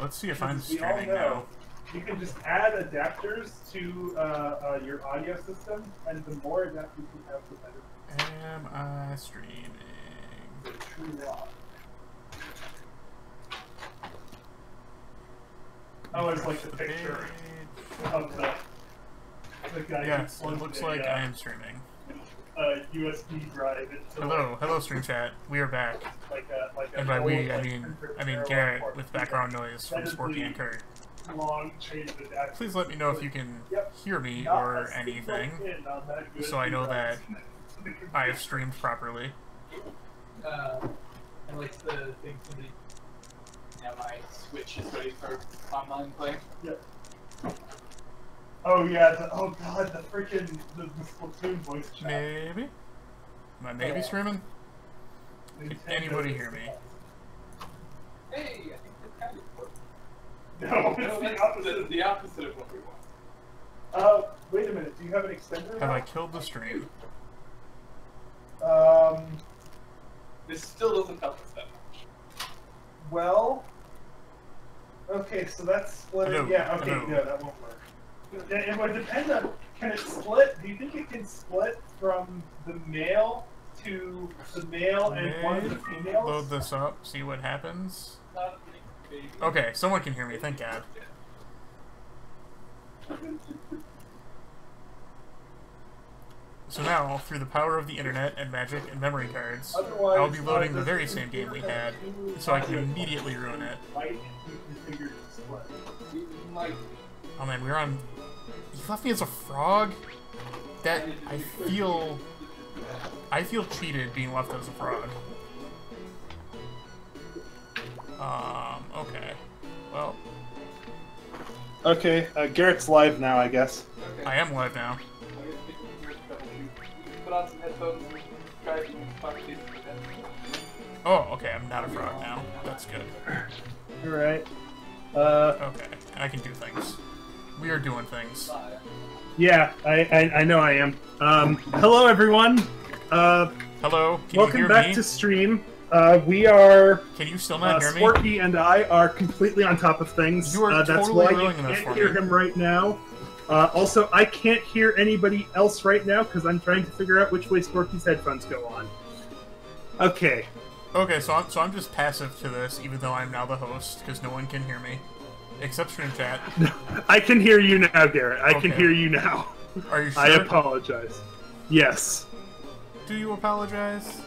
Let's see if I'm we all streaming know now. you can just add adapters to your audio system, and the more adapters you have, the better. Am I streaming? The true law. I always like the picture of the guy. Yes, it looks like I am streaming. USB drive. Hello, stream chat. We are back. And by we, I mean Garrett with background noise from Sporky and Kurt. Long chain of adapters. Please let me know if you can hear me or anything, so I know that I have streamed properly. And like the thing somebody. Yeah, my Switch is ready for online play. Yep. Oh yeah, oh god, the freaking the Splatoon voice chat. Maybe? Am I maybe streaming? Can anybody hear me? Hey, I think we're kind of close. No, That's the opposite of what we want. Wait a minute, do you have an extender? Have I killed the stream? This still doesn't help us that much. Well, okay, so that's splitting. Yeah, okay, yeah, that won't work. It would depend on, can it split? Do you think it can split from the male to the male and one of the females? Load this up, see what happens. Okay, someone can hear me, thank God. So now, through the power of the internet and magic and memory cards, I'll be loading the very same game we had, so I can immediately ruin it. Oh man, we're on... You left me as a frog? That... I feel cheated being left as a frog. Okay. Well... Okay, Garrett's live now, I guess. Okay. I am live now. Put on some headphones and try to talk to you. Oh, okay, I'm not a frog now. That's good. Alright. Okay, and I can do things. We are doing things. Yeah, I know I am. Hello everyone. Hello, can welcome you hear back me? to stream. We are... Can you still not hear me? Sporky and I are completely on top of things. You are that's totally why you ruining this can't for hear me. him right now. Also, I can't hear anybody else right now because I'm trying to figure out which way Sporky's headphones go on. Okay. Okay, so I'm just passive to this, even though I'm now the host, because no one can hear me. Except stream chat. I can hear you now, Garrett. I can Okay. hear you now. Are you sure? I apologize. Yes. Do you apologize?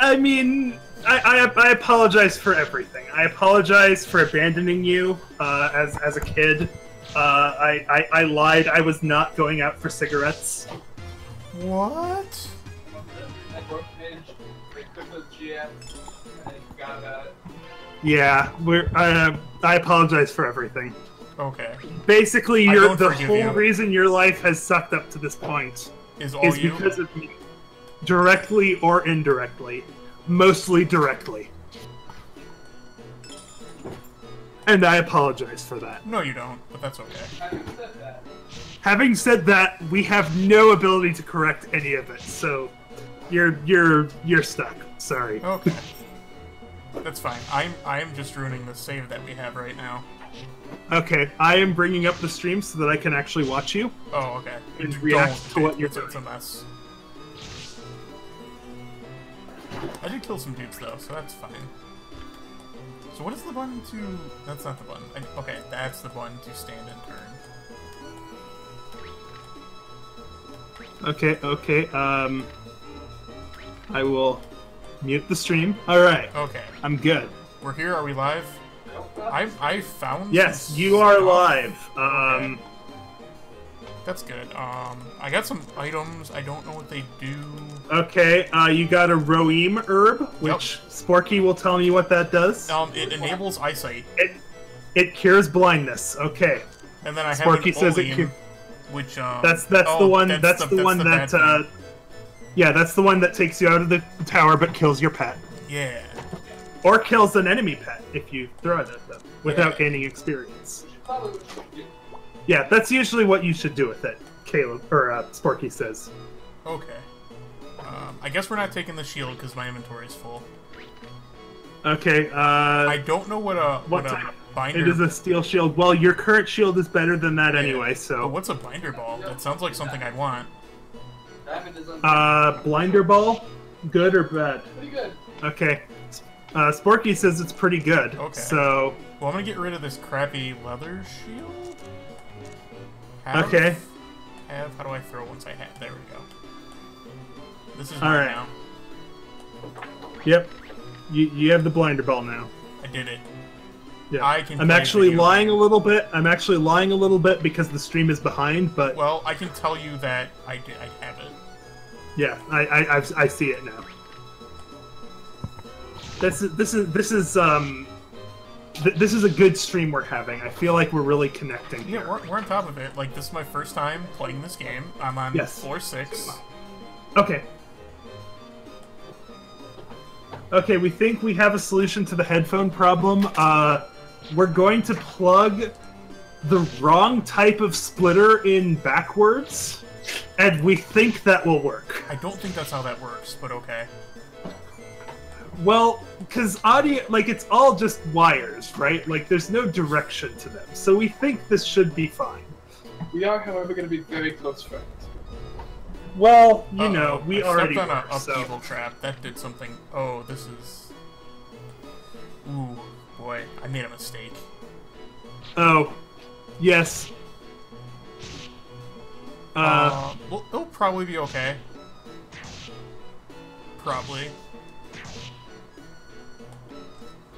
I mean, I apologize for everything. I apologize for abandoning you as a kid. I lied. I was not going out for cigarettes. What? Yeah, I apologize for everything. Okay. Basically, I don't the forgive whole you. reason your life has sucked up to this point Is all is you? because of me, directly or indirectly, mostly directly. And I apologize for that. No, you don't, but that's okay. Having said that, we have no ability to correct any of it, so you're stuck. Sorry. Okay. That's fine. I am just ruining the save that we have right now. Okay, I am bringing up the stream so that I can actually watch you. Oh, okay. And Don't- react to what you're it's a mess. I did kill some dudes though, so that's fine. So what is the button to... That's not the button. Okay, that's the button to stand and turn. Okay, I will mute the stream. Alright, Okay. I'm good. We're here, are we live? I found Yes, some you are stuff. live. Okay. That's good. I got some items. I don't know what they do. Okay, you got a Roeem herb, which Sporky will tell me what that does. It enables eyesight. It cures blindness. Okay. And then I have Sporky an says it oleum, cures. which That's the one. That's the one that. Yeah, that's the one that takes you out of the tower but kills your pet. Yeah. Or kills an enemy pet if you throw it at them without gaining experience. Yeah, that's usually what you should do with it. Caleb or Sporky says. Okay. I guess we're not taking the shield because my inventory is full. Okay. I don't know what a binder. It is a steel shield. Well, your current shield is better than that anyway. So. But what's a binder ball? That sounds like something I'd want. Blinder ball, good or bad? Pretty good. Okay. Sporky says it's pretty good. Okay. So. Well, I'm gonna get rid of this crappy leather shield. Okay. How do I throw once I have? There we go. This is all right now. Yep. You have the blinder ball now. I did it. Yeah. I'm actually lying a little bit. I'm actually lying a little bit because the stream is behind. But well, I can tell you that I have it. Yeah, I see it now. This is a good stream we're having. I feel like we're really connecting here. Yeah, we're on top of it. Like, this is my first time playing this game. I'm on floor 6. Okay. Okay, we think we have a solution to the headphone problem. We're going to plug the wrong type of splitter in backwards, and we think that will work. I don't think that's how that works, but okay. Well, because audio, like, it's all just wires, right? Like, there's no direction to them. So we think this should be fine. We are, however, going to be very close friends. Well, you know, we already stepped on were, a upheaval trap. That did something. Oh, this is... Ooh, boy. I made a mistake. Oh. Yes. Well, it'll probably be okay. Probably.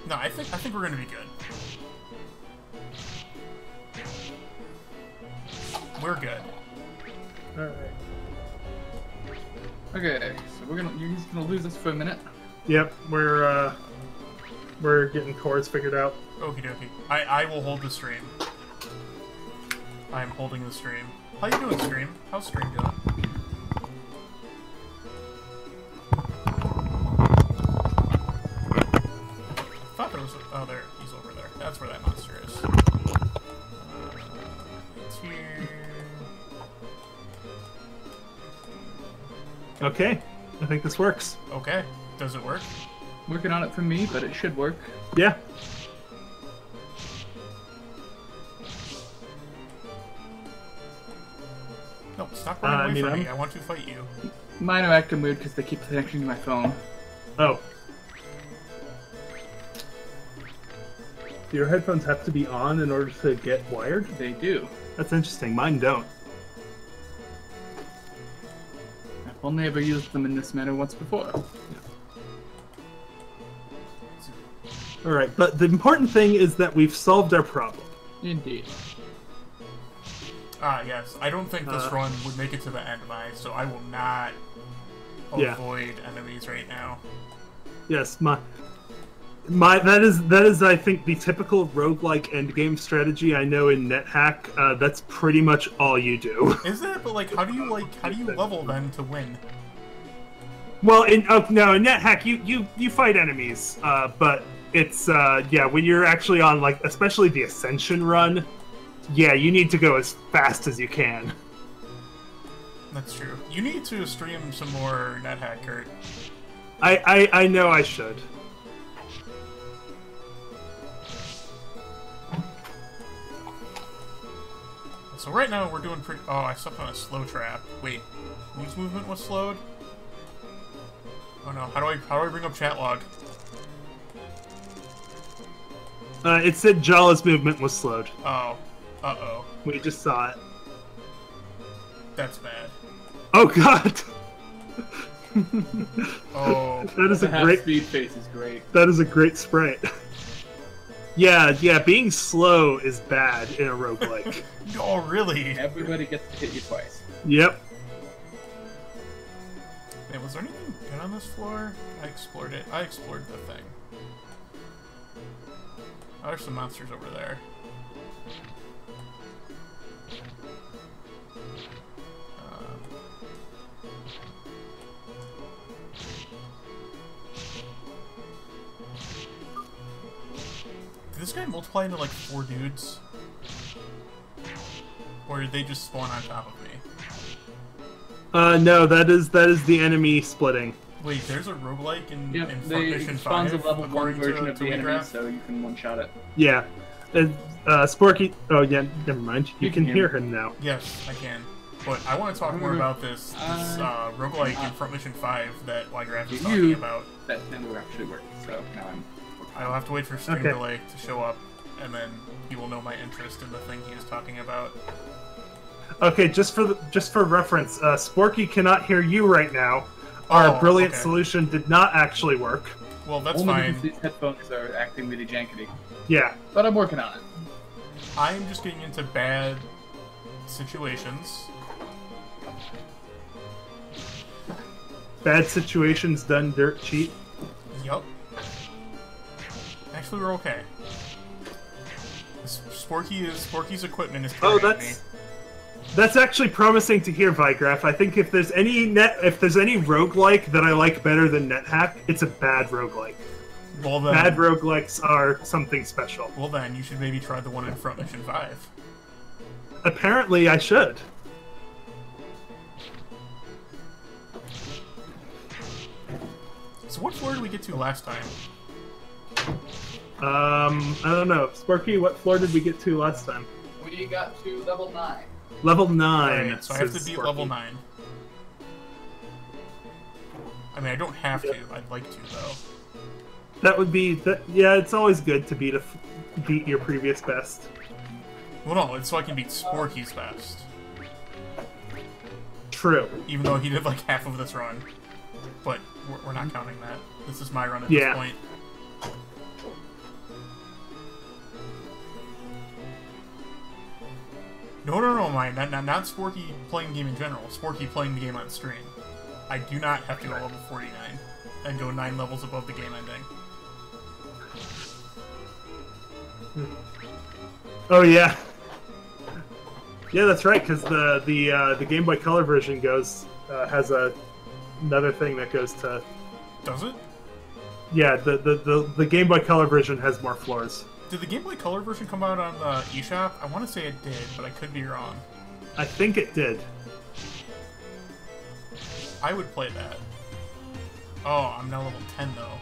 No, I think we're gonna be good. We're good. Alright. Okay, so you're just gonna lose us for a minute. Yep, we're getting chords figured out. Okie dokie. I will hold the stream. I am holding the stream. How you doing, stream? How's stream doing? I thought there was oh, there. He's over there. That's where that monster is. It's here. Okay, I think this works. Okay. Does it work? Working on it for me, but it should work. Yeah. No, stop running away from me. I want to fight you. Mine are acting weird because they keep connecting to my phone. Oh. Do your headphones have to be on in order to get wired? They do. That's interesting. Mine don't. I've only ever used them in this manner once before. Alright, but the important thing is that we've solved our problem. Indeed. Ah, yes. I don't think this run would make it to the end, so I will not avoid enemies right now. Yes, that is I think the typical roguelike endgame strategy I know in NetHack. That's pretty much all you do. Is it? But like how do you level then to win? Well, in NetHack you fight enemies, but it's when you're actually on like especially the Ascension run, yeah, you need to go as fast as you can. That's true. You need to stream some more NetHack, Kurt. I know I should. So right now we're doing pretty... Oh, I stepped on a slow trap. Wait, whose movement was slowed? Oh no, how do I bring up chat log? It said Jala's movement was slowed. Oh. Uh-oh. We just saw it. That's bad. Oh god! Oh. That is a great... speed face is great. That is a great sprite. Yeah, being slow is bad in a roguelike. Oh, really? Everybody gets to hit you twice. Yep. Hey, was there anything good on this floor? I explored it. I explored the thing. Oh, there's some monsters over there. Did this guy multiply into like 4 dudes? Or did they just spawn on top of me? No, that is the enemy splitting. Wait, there's a roguelike in Mission 5? Spawns a level 1 version of the enemy, so you can one-shot it. Yeah. Sporky... Oh, yeah, never mind. You can hear him now. Yes, I can. But I want to talk more about this roguelike in Front Mission 5 that Ygraph is talking about. That never actually worked, so now I'm... I'll have to wait for stream delay to show up, and then you will know my interest in the thing he is talking about. Okay, just for reference, Sporky cannot hear you right now. Our brilliant solution did not actually work. Well, that's only fine. Because these headphones are acting really jankety. Yeah. But I'm working on it. I'm just getting into bad situations. Bad situations done dirt cheap. Yup. Actually, we're okay. Sporky's equipment is carrying me. That's actually promising to hear, Vigraph. I think if there's any roguelike that I like better than NetHack, it's a bad roguelike. Well then, bad roguelikes are something special. Well then, you should maybe try the one in Front Mission 5. Apparently, I should. So what floor did we get to last time? I don't know. Sporky, what floor did we get to last time? We got to level 9. Level 9. Right, so I have to beat level 9. I mean, I don't have to. I'd like to, though. That would be... yeah, it's always good to beat your previous best. Well, no, it's so I can beat Sporky's best. True. Even though he did like half of this run. But we're not counting that. This is my run at this point. No, mine. Not Sporky playing the game in general. Sporky playing the game on stream. I do not have to go level 49 and go 9 levels above the game ending. Oh yeah. Yeah, that's right. Because the Game Boy Color version has another thing that goes to. Does it? Yeah, the Game Boy Color version has more floors. Did the Game Boy Color version come out on the eShop? I want to say it did, but I could be wrong. I think it did. I would play that. Oh, I'm now level 10 though.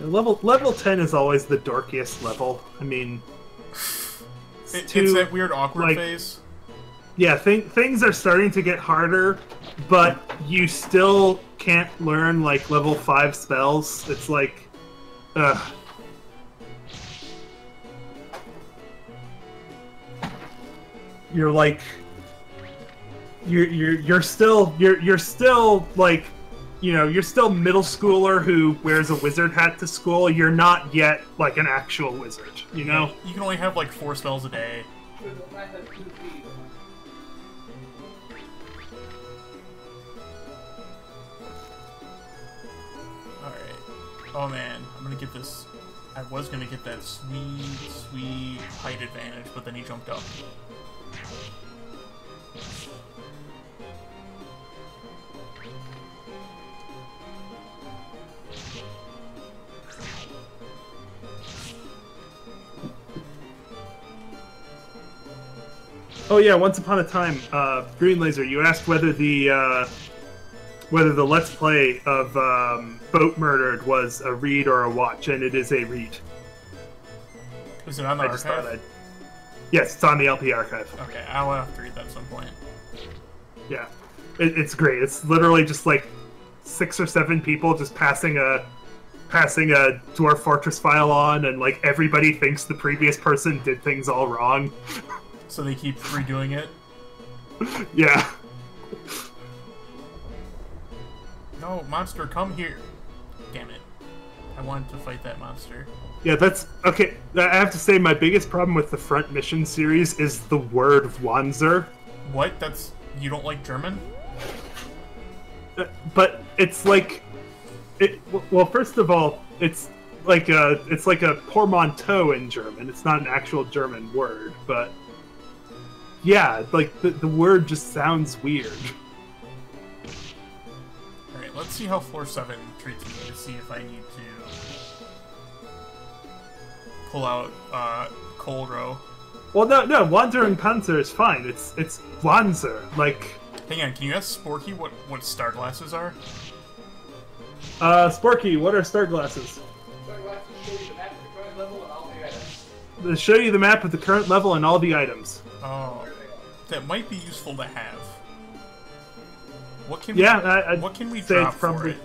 Level 10 is always the dorkiest level. I mean, it's that weird awkward phase. Yeah, things are starting to get harder, but you still can't learn like level 5 spells. It's like, ugh. You're like, you're still like, you know, you're still middle schooler who wears a wizard hat to school. You're not yet like an actual wizard, you know? Yeah, you can only have like 4 spells a day. Oh man, I'm gonna get this. I was gonna get that sweet height advantage, but then he jumped up. Oh yeah, once upon a time, Green Laser, you asked whether the Let's Play of Boat Murdered was a read or a watch, and it is a read. Is it on the archive? Yes, it's on the LP archive. Okay, I'll have to read that at some point. Yeah, it's great. It's literally just like 6 or 7 people just passing a Dwarf Fortress file on, and like everybody thinks the previous person did things all wrong. So they keep redoing it? Yeah. No, monster, come here. Damn it. I wanted to fight that monster. Yeah, that's... Okay, I have to say my biggest problem with the Front Mission series is the word Wanzer. What? That's... You don't like German? But it's like... Well, first of all, it's like a portmanteau in German. It's not an actual German word, but... Yeah, like, the word just sounds weird. Alright, let's see how floor 7 treats me to see if I need to pull out Cold Row. Well, no, Wandering Panzer is fine. It's Wanzer. Like, hang on, can you ask Sporky what star glasses are? Sporky, what are star glasses? Star glasses show you the map of the current level and all the items. They show you the map of the current level and all the items. Oh, that might be useful to have. What can what can we drop for it?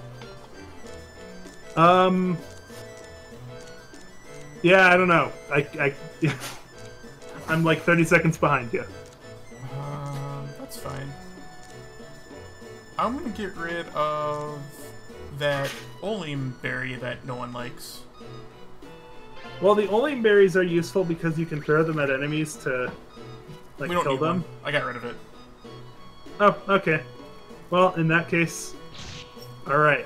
Yeah, I don't know. I'm like 30 seconds behind you. That's fine. I'm gonna get rid of that Oleum berry that no one likes. Well, the Oleum berries are useful because you can throw them at enemies to, like, kill them. One. I got rid of it. Oh, okay. Well, in that case, alright.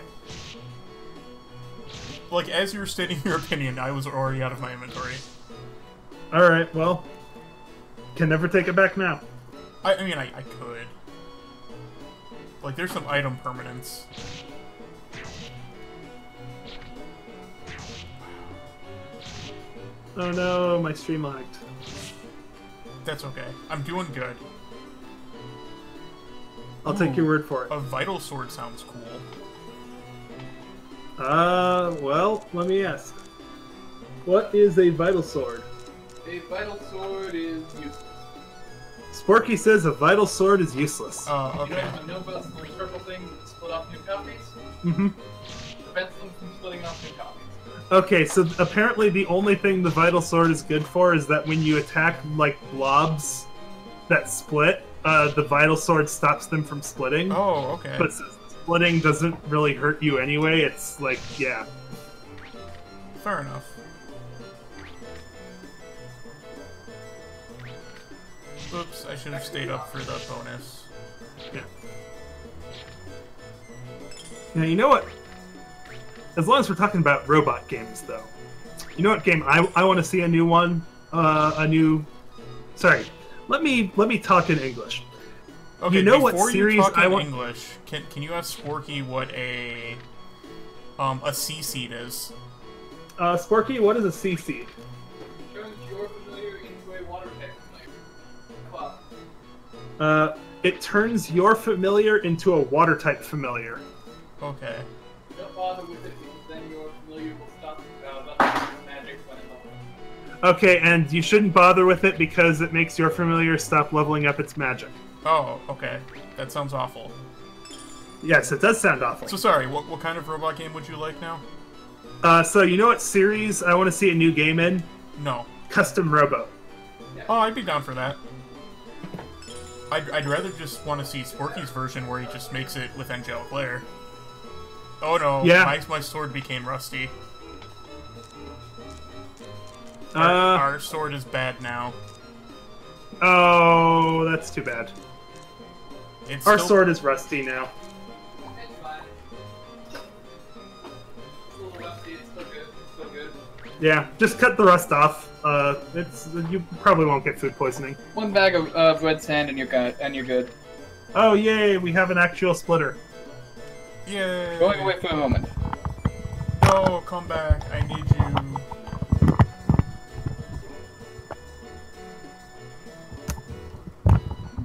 Like, as you were stating your opinion, I was already out of my inventory. Alright, well, can never take it back now. I mean, I could. Like, there's some item permanence. Oh no, my stream lagged. That's okay. I'm doing good. I'll take your word for it. A vital sword sounds cool. Well, let me ask. What is a vital sword? A vital sword is useless. Sporky says a vital sword is useless. Oh, okay. You know about the purple thing that split off new copies? Mm-hmm. Prevents them from splitting off new copies. Okay, so apparently the only thing the vital sword is good for is that when you attack, like, blobs that split, the vital sword stops them from splitting. Oh, okay. But since splitting doesn't really hurt you anyway, it's like, yeah. Fair enough. Oops, I should have stayed up for the bonus. Yeah. Yeah, you know what? As long as we're talking about robot games, though, you know what game I want to see a new one? Sorry, let me talk in English. Okay, you know what before series you talk I in want? English, can you ask Sporky what a C-seed is? Sporky, what is a C-seed? Turns your familiar into a water type familiar. It turns your familiar into a water type familiar. Okay. Don't bother with it because then your familiar will stop leveling magic when it levels. Okay, and you shouldn't bother with it because it makes your familiar stop leveling up its magic. Oh, okay. That sounds awful. Yes, it does sound awful. So sorry, what kind of robot game would you like now? So you know what series I want to see a new game in? No. Custom Robo. Oh, I'd be down for that. I'd rather just want to see Sporky's version where he just makes it with Angelic Lair. Oh no, yeah. my sword became rusty. Our sword is bad now. Oh, that's too bad. Our sword is rusty now. It's fine. It's a little rusty, it's still good. It's still good. Yeah, just cut the rust off. You probably won't get food poisoning. One bag of red sand and you're good. Oh yay, we have an actual splitter. Yay! Going away for a moment. No, come back. I need you.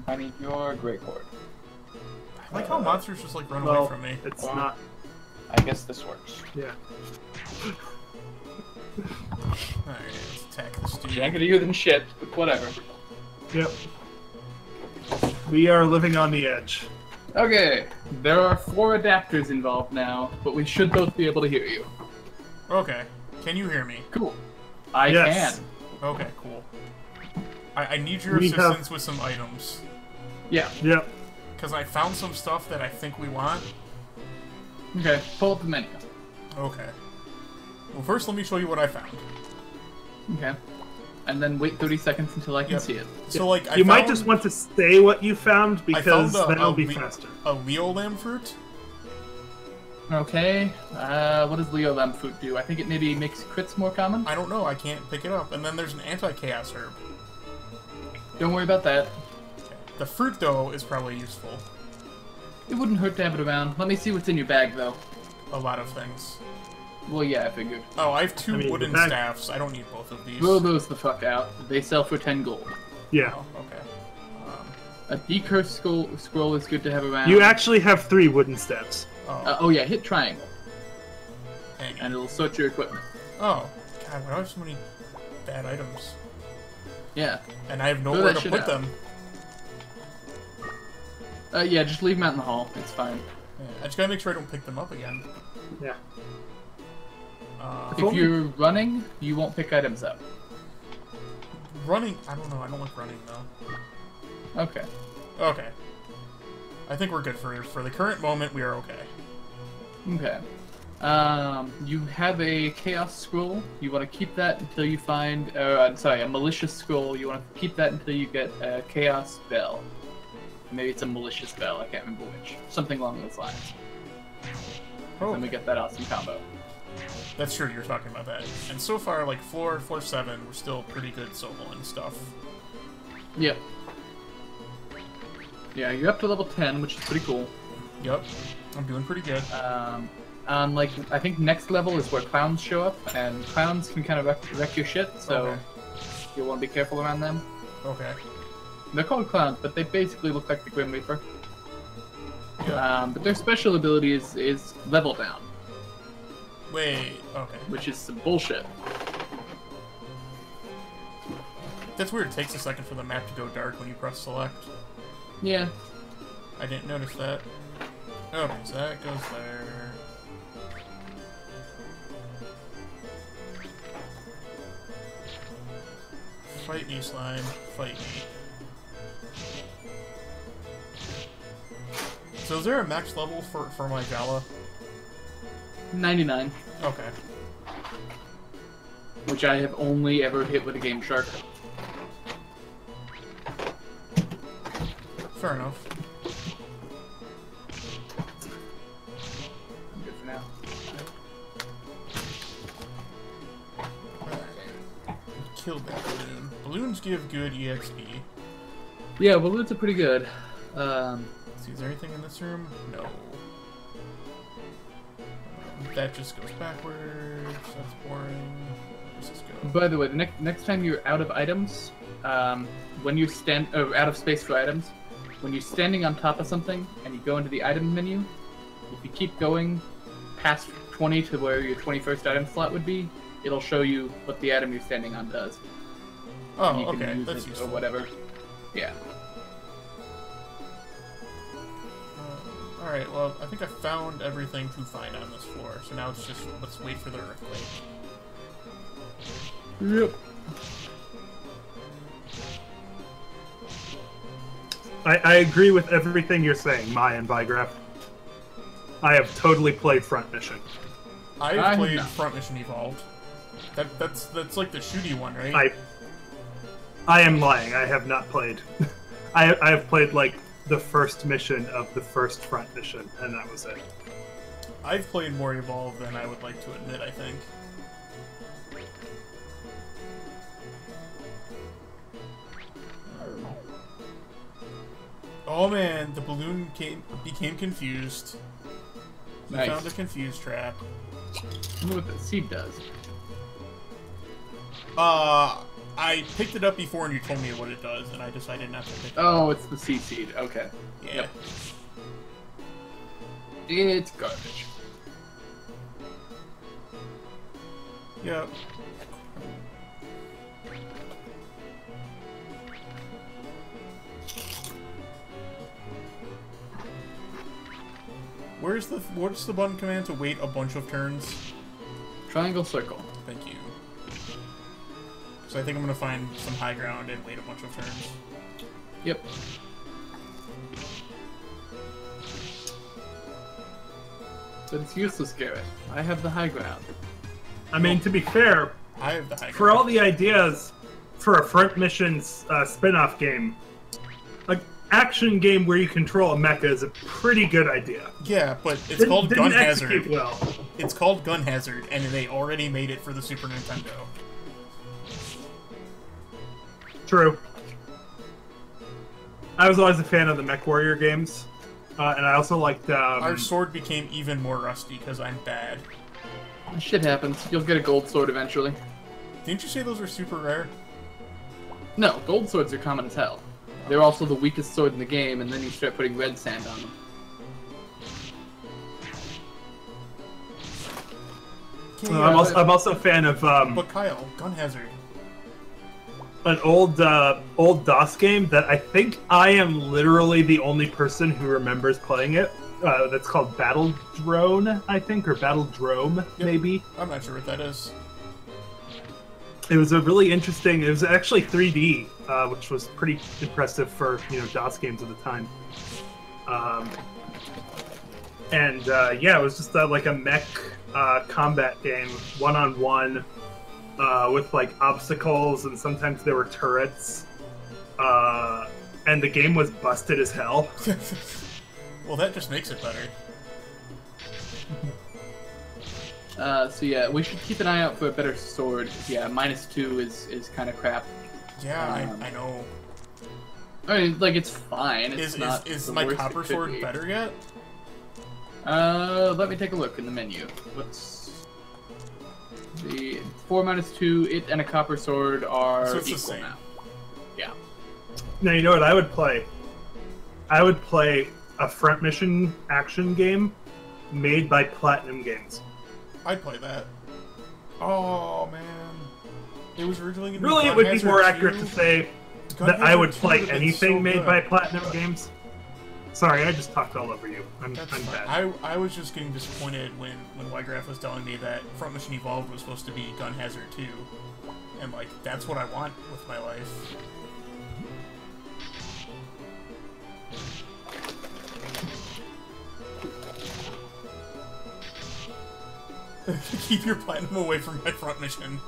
I need your great cord. I like how monsters just like run away from me. It's not. I guess this works. Yeah. Alright, let's attack this dude. Jankier to you than shit, but whatever. Yep. We are living on the edge. Okay, there are 4 adapters involved now, but we should both be able to hear you. Okay. Can you hear me? Cool. I Yes. can. Okay, cool. I need your assistance with some items. Yeah. Yep. Because I found some stuff that I think we want. Okay, pull up the menu. Okay. Well, first let me show you what I found. Okay. And then wait 30 seconds until I can see it. So, like, You might just want to say what you found because I found that'll be faster. A Leo lamb fruit. Okay. What does Leo Lamb fruit do? I think it maybe makes crits more common. I don't know. I can't pick it up. And then there's an anti-chaos herb. Don't worry about that. Okay. The fruit, though, is probably useful. It wouldn't hurt to have it around. Let me see what's in your bag, though. A lot of things. Well, yeah, I figured. Oh, I have two wooden staffs. I don't need both of these. Throw those the fuck out. They sell for 10 gold. Yeah. Oh, okay. A decursed scroll is good to have around. You actually have 3 wooden staffs. Oh yeah, hit triangle. Dang. And it'll sort your equipment. Oh, God, why do I have so many bad items? Yeah. And I have nowhere to put them. Yeah, just leave them out in the hall. It's fine. Yeah, I just gotta make sure I don't pick them up again. Yeah. If you're running, you won't pick items up. Running? I don't know. I don't like running, though. Okay. Okay. I think we're good for the current moment. We are okay. Okay. You have a chaos scroll. You want to keep that until you find... sorry, a malicious scroll. You want to keep that until you get a chaos bell. Maybe it's a malicious bell. I can't remember which. Something along those lines. Oh. Then we get that awesome combo. That's true, you're talking about that. And so far, like, floor 7, we're still pretty good soloing stuff. Yep. Yeah, you're up to level 10, which is pretty cool. Yep, I'm doing pretty good. Like, I think next level is where clowns show up, and clowns can kind of wreck your shit, so you'll want to be careful around them. Okay. They're called clowns, but they basically look like the Grim Reaper. Yeah. But their special ability is level down. Wait, okay. Which is some bullshit. That's weird, it takes a second for the map to go dark when you press select. Yeah. I didn't notice that. Okay, so that goes there. Fight me, slime. Fight me. So is there a max level for my Jala? 99. Okay. Which I have only ever hit with a Game Shark. Fair enough. I'm good for now. Killed that balloon. Balloons give good EXP. Yeah, balloons are pretty good. See, is there anything in this room? No. That just goes backwards. That's boring. Where does this go? By the way, the next time you're out of items, when you out of space for items, when you're standing on top of something and you go into the item menu, if you keep going past 20 to where your 21st item slot would be, it'll show you what the item you're standing on does. Oh, okay, that's useful. Or whatever. Yeah. Alright, well, I think I found everything to find on this floor, so now it's just, let's wait for the earthquake. Yep. I agree with everything you're saying, Mayan Vigraph. I have totally played Front Mission. I've played Front Mission Evolved. That's like the shooty one, right? I am lying. I have not played. I have played like the first mission of the first Front Mission, and that was it. I've played more Evolved than I would like to admit, I think. Oh man, the balloon became confused. We found a confused trap. I wonder what the seed does. I picked it up before and you told me what it does, and I decided not to pick it up. Oh, it's the seed. Okay. Yeah. Yep. It's garbage. Yep. What's the button command to wait a bunch of turns? Triangle circle. Thank you. So I think I'm gonna find some high ground and wait a bunch of turns. Yep. But it's useless, Garrett. I have the high ground. I mean, to be fair, I have the high ground. For all the ideas for a Front Missions spin-off game, an action game where you control a mecha is a pretty good idea. Yeah, but it's called Gun Hazard. Well. It's called Gun Hazard, and they already made it for the Super Nintendo. True. I was always a fan of the MechWarrior games, and I also liked... Our sword became even more rusty because I'm bad. Shit happens. You'll get a gold sword eventually. Didn't you say those are super rare? No, gold swords are common as hell. They're also the weakest sword in the game, and then you start putting red sand on them. I'm also a fan of But Kyle, Gun Hazard. an old DOS game that I think I am literally the only person who remembers playing it. That's called Battle Drone, I think, or Battle Drome, maybe. I'm not sure what that is. It was a really interesting. It was actually 3D, which was pretty impressive for DOS games at the time. Yeah, it was just like a mech combat game, one-on-one, with like obstacles, and sometimes there were turrets. And the game was busted as hell. Well, that just makes it better. So yeah, we should keep an eye out for a better sword. Yeah, -2 is kind of crap. Yeah, I know. I mean, like, it's fine. It's not is the my worst copper it could sword be. better yet? Let me take a look in the menu. What's the 4 -2? It and a copper sword are So it's the equal same. now. Yeah. Now you know what I would play. I would play a front mission action game made by Platinum Games. I'd play that. Oh man, it was originally gonna Really, be it would be Hazard more 2. accurate to say Gun that I Hazard would 2 play would've been anything so made good. by Platinum Games. Sorry, I just talked all over you. I'm That's bad. fine. I was just getting disappointed when Ygraph was telling me that Front Mission Evolved was supposed to be Gun Hazard 2. And like, that's what I want with my life. Keep your platinum away from my Front Mission.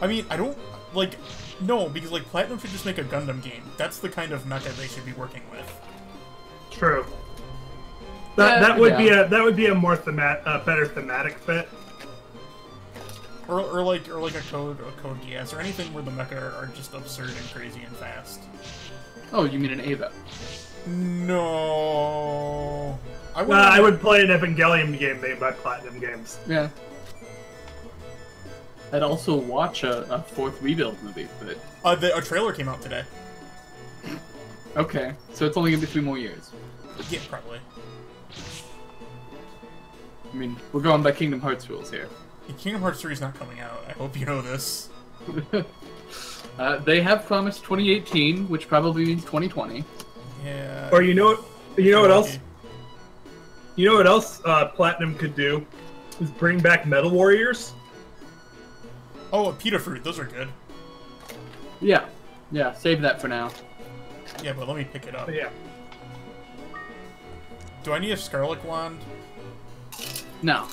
I mean, I don't, like, no, because, like, Platinum should just make a Gundam game. That's the kind of mecha they should be working with. True. That would be a more better thematic fit. Or like a Code Geass, or anything where the mecha are just absurd and crazy and fast. Oh, you mean an Ava? No. I would play an Evangelion game made by Platinum Games. Yeah. I'd also watch a fourth rebuild movie, but... A trailer came out today. Okay, so it's only gonna be 3 more years. Yeah, probably. I mean, we're going by Kingdom Hearts rules here. Kingdom Hearts 3 is not coming out. I hope you know this. They have promised 2018, which probably means 2020. Yeah. Or you know what else? You know what else Platinum could do? Is bring back Metal Warriors. Oh, Pita Fruit. Those are good. Yeah. Yeah, save that for now. Yeah, but let me pick it up. But yeah. Do I need a Scarlet Wand? No.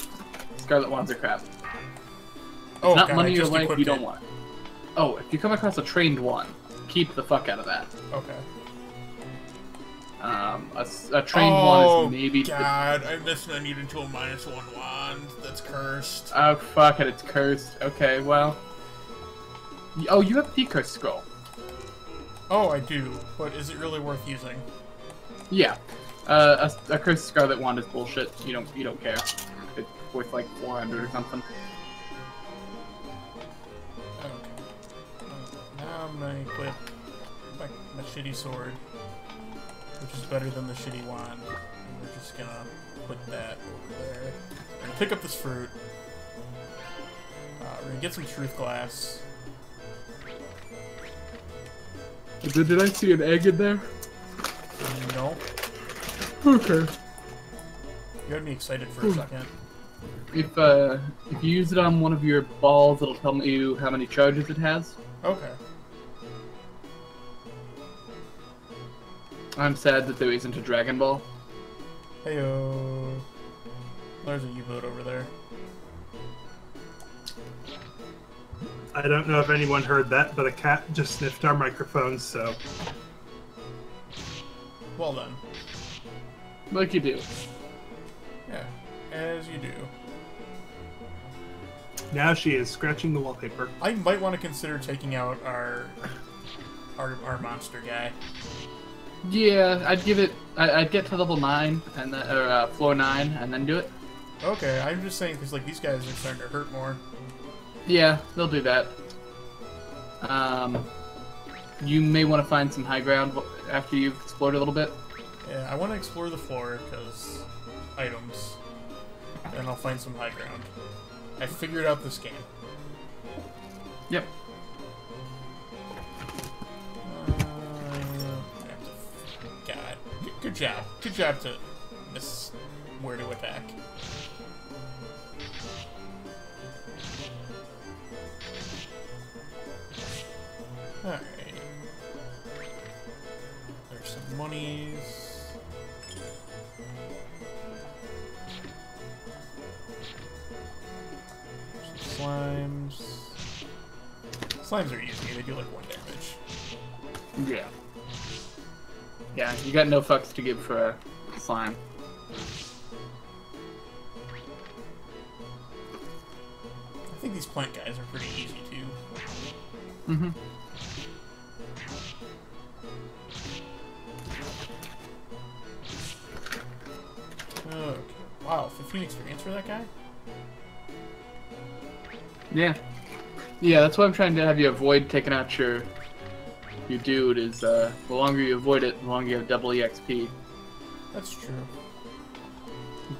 Scarlet Wands are crap. Oh, Not God, money I or just life equipped you don't it. want. Oh, if you come across a trained one, keep the fuck out of that. Okay. A trained one is maybe... God, I need into a -1 wand. That's cursed. Oh, fuck it, it's cursed. Okay, well... Oh, you have the cursed scroll. Oh, I do, but is it really worth using? Yeah. A cursed Scarlet Wand is bullshit. You don't care. It's worth like 400 or something. Okay. Now I'm gonna equip my shitty sword, which is better than the shitty wand. And we're just gonna put that over there. And pick up this fruit. We're gonna get some truth glass. Did I see an egg in there? No. Okay. You had me excited for a second. If you use it on one of your balls, it'll tell you how many charges it has. Okay. I'm sad that there isn't a Dragon Ball. Heyo. There's a U-boat over there. I don't know if anyone heard that, but a cat just sniffed our microphones, so... Well done. Like you do. Yeah, as you do. Now she is scratching the wallpaper. I might want to consider taking out our monster guy. Yeah, I'd give it. I'd get to level 9 and then, or floor 9 and then do it. Okay, I'm just saying because like these guys are starting to hurt more. Yeah, they'll do that. You may want to find some high ground after you've explored a little bit. Yeah, I want to explore the floor because items, and I'll find some high ground. I figured out this game. Yep. God, good job. Good job to miss where to attack. Alright. There's some monies. Some slimes. Slimes are easy, they do like 1 damage. Yeah. Yeah, you got no fucks to give for a slime. I think these plant guys are pretty easy too. Mm-hmm. Okay. Wow, 15 experience for that guy? Yeah. Yeah, that's why I'm trying to have you avoid taking out your dude, is the longer you avoid it, the longer you have double EXP. That's true.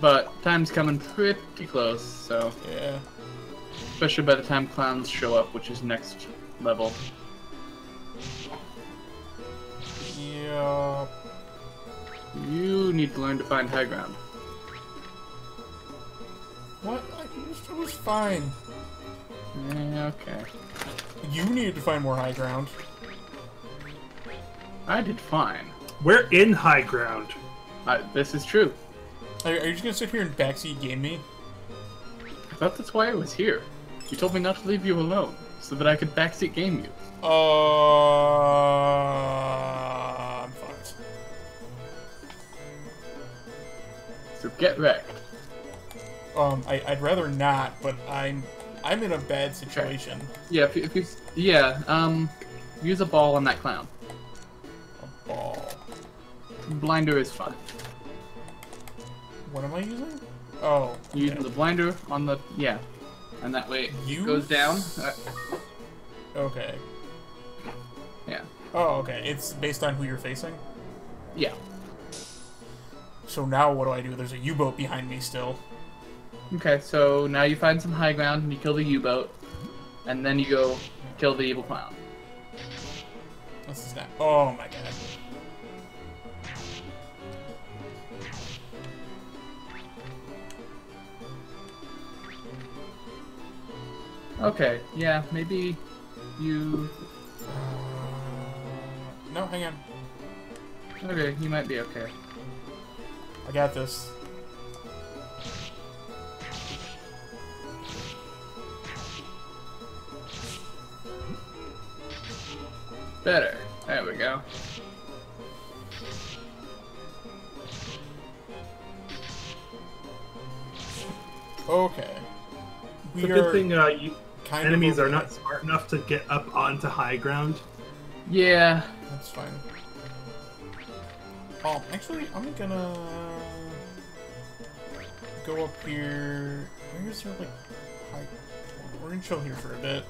But time's coming pretty close, so... Yeah. Especially by the time clowns show up, which is next level. Yeah. You need to learn to find high ground. What? It was fine. Okay. You needed to find more high ground. I did fine. We're in high ground. This is true. Are you just gonna sit here and backseat game me? I thought that's why I was here. You told me not to leave you alone, so that I could backseat game you. I'm fucked. So get wrecked. I'd rather not, but I'm in a bad situation. Yeah, if you use a ball on that clown. A ball. Blinder is fine. What am I using? Oh. You're using the blinder on the and that way it goes down. Okay. Yeah. Oh, okay. It's based on who you're facing? Yeah. So now what do I do? There's a U-boat behind me still. Okay, so now you find some high ground and you kill the U-boat, and then you go kill the evil clown. What's this now? Oh my god. Okay, yeah, maybe you... No, hang on. Okay, you might be okay. I got this. Better. There we go. Okay. It's a good thing enemies are not smart enough to get up onto high ground. Yeah. That's fine. Oh, actually, I'm gonna go up here. Where's there like high? We're gonna chill here for a bit.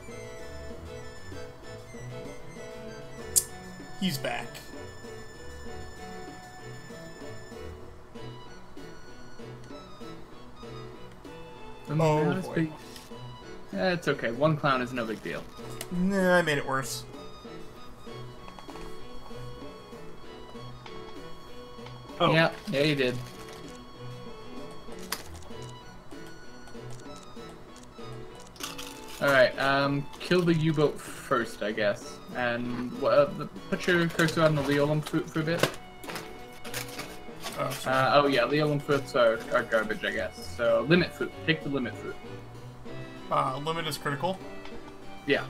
He's back. Oh boy. It's okay. One clown is no big deal. Nah, I made it worse. Oh. Yeah, you did. Alright, kill the U-boat first, I guess. And put your cursor on the Leolum fruit for a bit. Oh yeah, Leolum fruits are garbage, I guess. So, limit fruit. Take the limit fruit. Limit is critical? Yeah.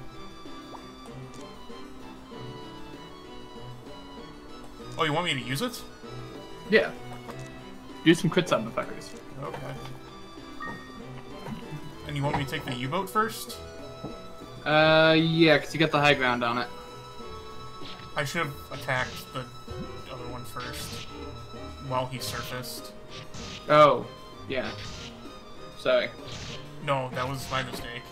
Oh, you want me to use it? Yeah. Do some crits on the fuckers. Okay. And you want me to take the U-boat first? Yeah, because you got the high ground on it. I should have attacked the other one first. While he surfaced. Oh, yeah. Sorry. No, that was my mistake.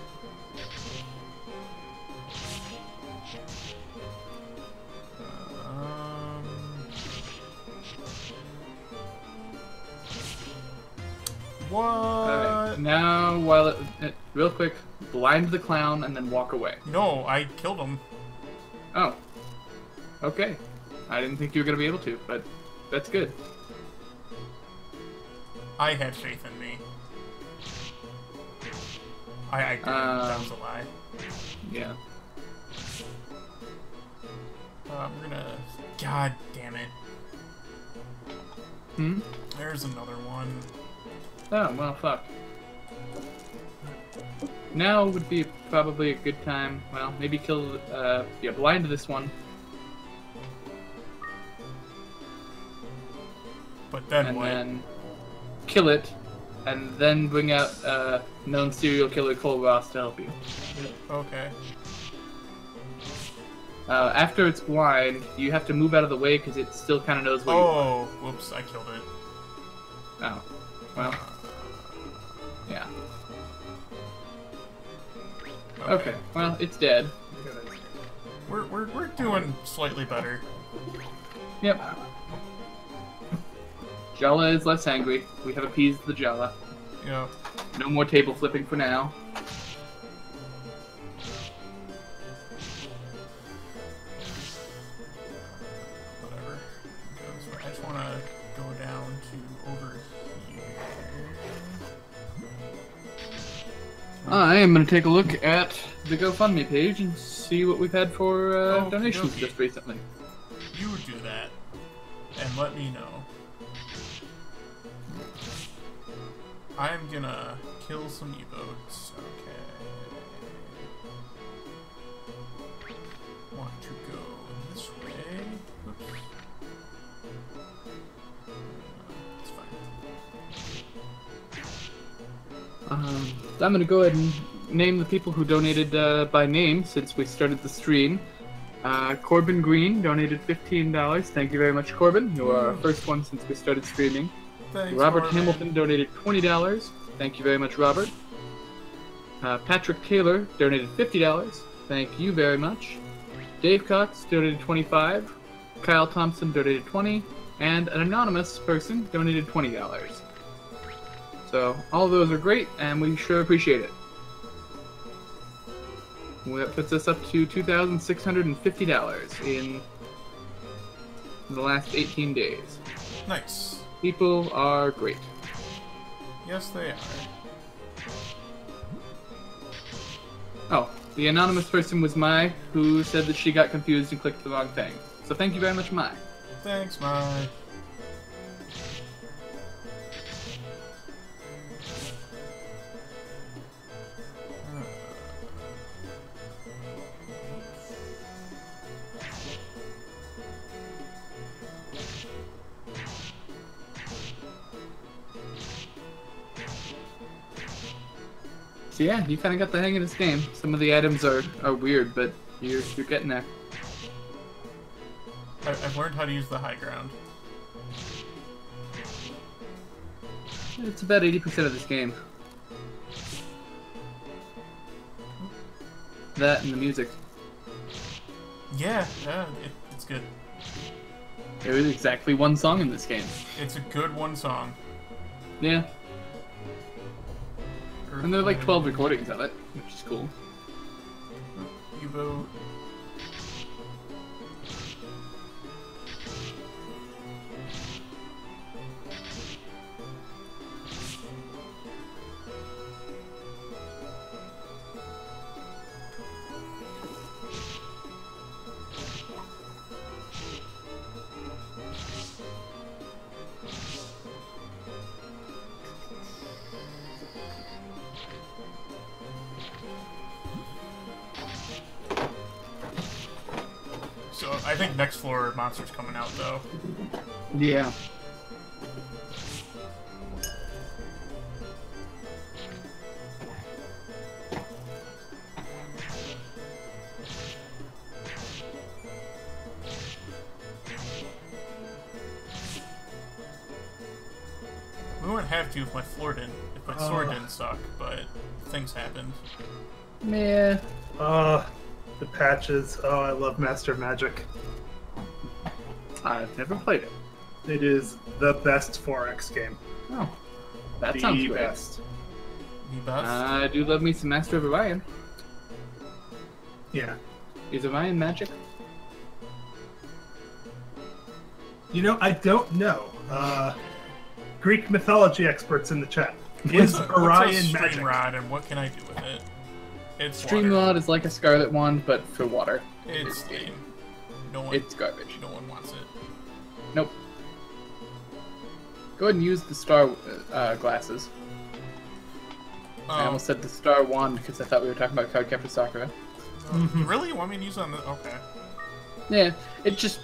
What? Alright, now, while real quick, blind the clown and then walk away. No, I killed him. Oh. Okay. I didn't think you were going to be able to, but that's good. I had faith in me. I did. That was a lie. Yeah. We're gonna... God damn it. Hmm? There's another one. Oh, well, fuck. Now would be probably a good time. Well, maybe kill, yeah, blind this one. But then And what? then kill it, and then bring out, known serial killer Cole Ross to help you. Okay. After it's blind, you have to move out of the way because it still kind of knows where you are. Oh, whoops, I killed it. Oh. Well. Yeah. Okay, well, it's dead. We're doing slightly better. Yep. Jala is less angry. We have appeased the Jala. Yeah. No more table flipping for now. Whatever. I just want to go down to over here. I am going to take a look at the GoFundMe page and see what we've had for donations okey-dokey. just recently. You do that, and let me know. I'm gonna kill some U-boats. Okay. Want to go this way. Oops. It's fine. I'm going to go ahead and name the people who donated by name since we started the stream. Corbin Green donated $15. Thank you very much, Corbin. You are our first one since we started streaming. Thanks, Robert Corbin. Hamilton donated $20. Thank you very much, Robert. Patrick Taylor donated $50. Thank you very much. Dave Cox donated $25. Kyle Thompson donated $20. And an anonymous person donated $20. So all of those are great, and we sure appreciate it. Well, that puts us up to $2,650 in the last 18 days. Nice. People are great. Yes, they are. Oh, the anonymous person was Mai, who said that she got confused and clicked the wrong thing. So thank you very much, Mai. Thanks, Mai. So yeah, you kind of got the hang of this game. Some of the items are weird, but you're getting there. I've learned how to use the high ground. It's about 80% of this game. That and the music. Yeah, it's good. There is exactly one song in this game. It's a good one song. Yeah. And there are like 12 recordings of it, which is cool. U-boat. So I think next floor monster's coming out though. Yeah. We wouldn't have to if my sword didn't suck, but things happened. Meh. The patches. Oh, I love Master of Magic. I've never played it. It is the best 4X game. Oh, that sounds the great. best. The best? I do love me some Master of Orion. Yeah. Is Orion magic? You know, I don't know. Greek mythology experts in the chat. Is Orion what's a magic? stream rod and what can I do with it? It's Stream water. Rod is like a Scarlet Wand, but for water. It's lame. No one. It's garbage. No one wants it. Nope. Go ahead and use the star glasses. I almost said the star wand because I thought we were talking about Cardcaptor Sakura. Really? You want me to use it on the... Okay. Yeah, it just,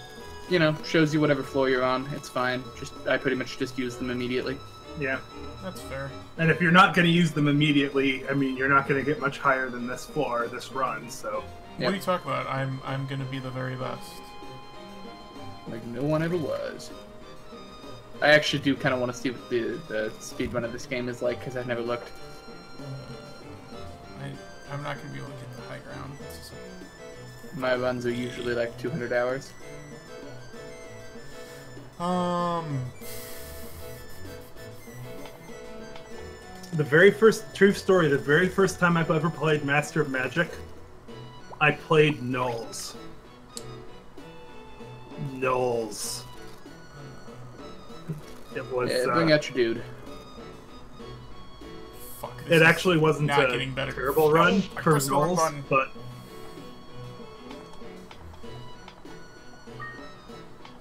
you know, shows you whatever floor you're on. It's fine. I pretty much just use them immediately. Yeah. That's fair. And if you're not going to use them immediately, I mean, you're not going to get much higher than this floor, this run, so... What are you talking about? I'm gonna be the very best. Like no one ever was. I actually do kind of want to see what the speed run of this game is like because I've never looked. I'm not gonna be able to get the high ground. My runs are usually like 200 hours. The very first, true story, the very first time I've ever played Master of Magic, I played Knolls. Knolls. It was. Yeah, bring out your dude. Fuck. It actually wasn't not a getting better. terrible run I for pressed the wrong Knolls, button. but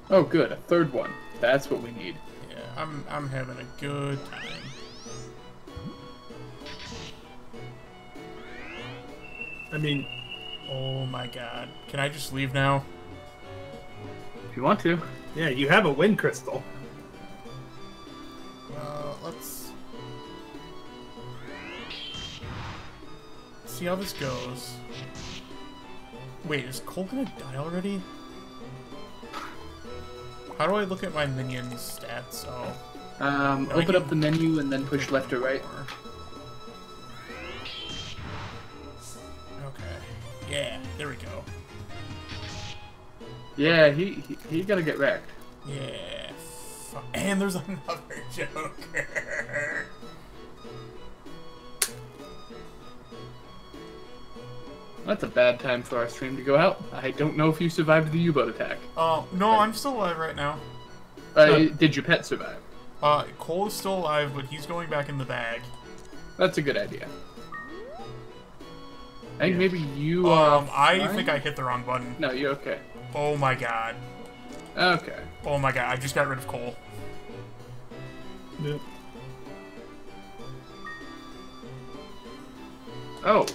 Oh, good, a third one. That's what we need. Yeah, I'm having a good time. I mean, Oh my god. Can I just leave now? If you want to. yeah, you have a wind crystal. Let's see how this goes. Wait, is Cole gonna die already? How do I look at my minions' stats? Oh. Open up the menu and then push left or right. Okay. Yeah, there we go. Yeah, he gotta get wrecked. Yeah. And there's another Joker. That's a bad time for our stream to go out. I don't know if you survived the U-boat attack. Oh, no, I'm still alive right now. Did your pet survive? Cole is still alive, but he's going back in the bag. That's a good idea. I think maybe you are I fine? think I hit the wrong button. No, you're okay. Oh my god. Okay. Oh my god, I just got rid of Cole. Yeah. Oh.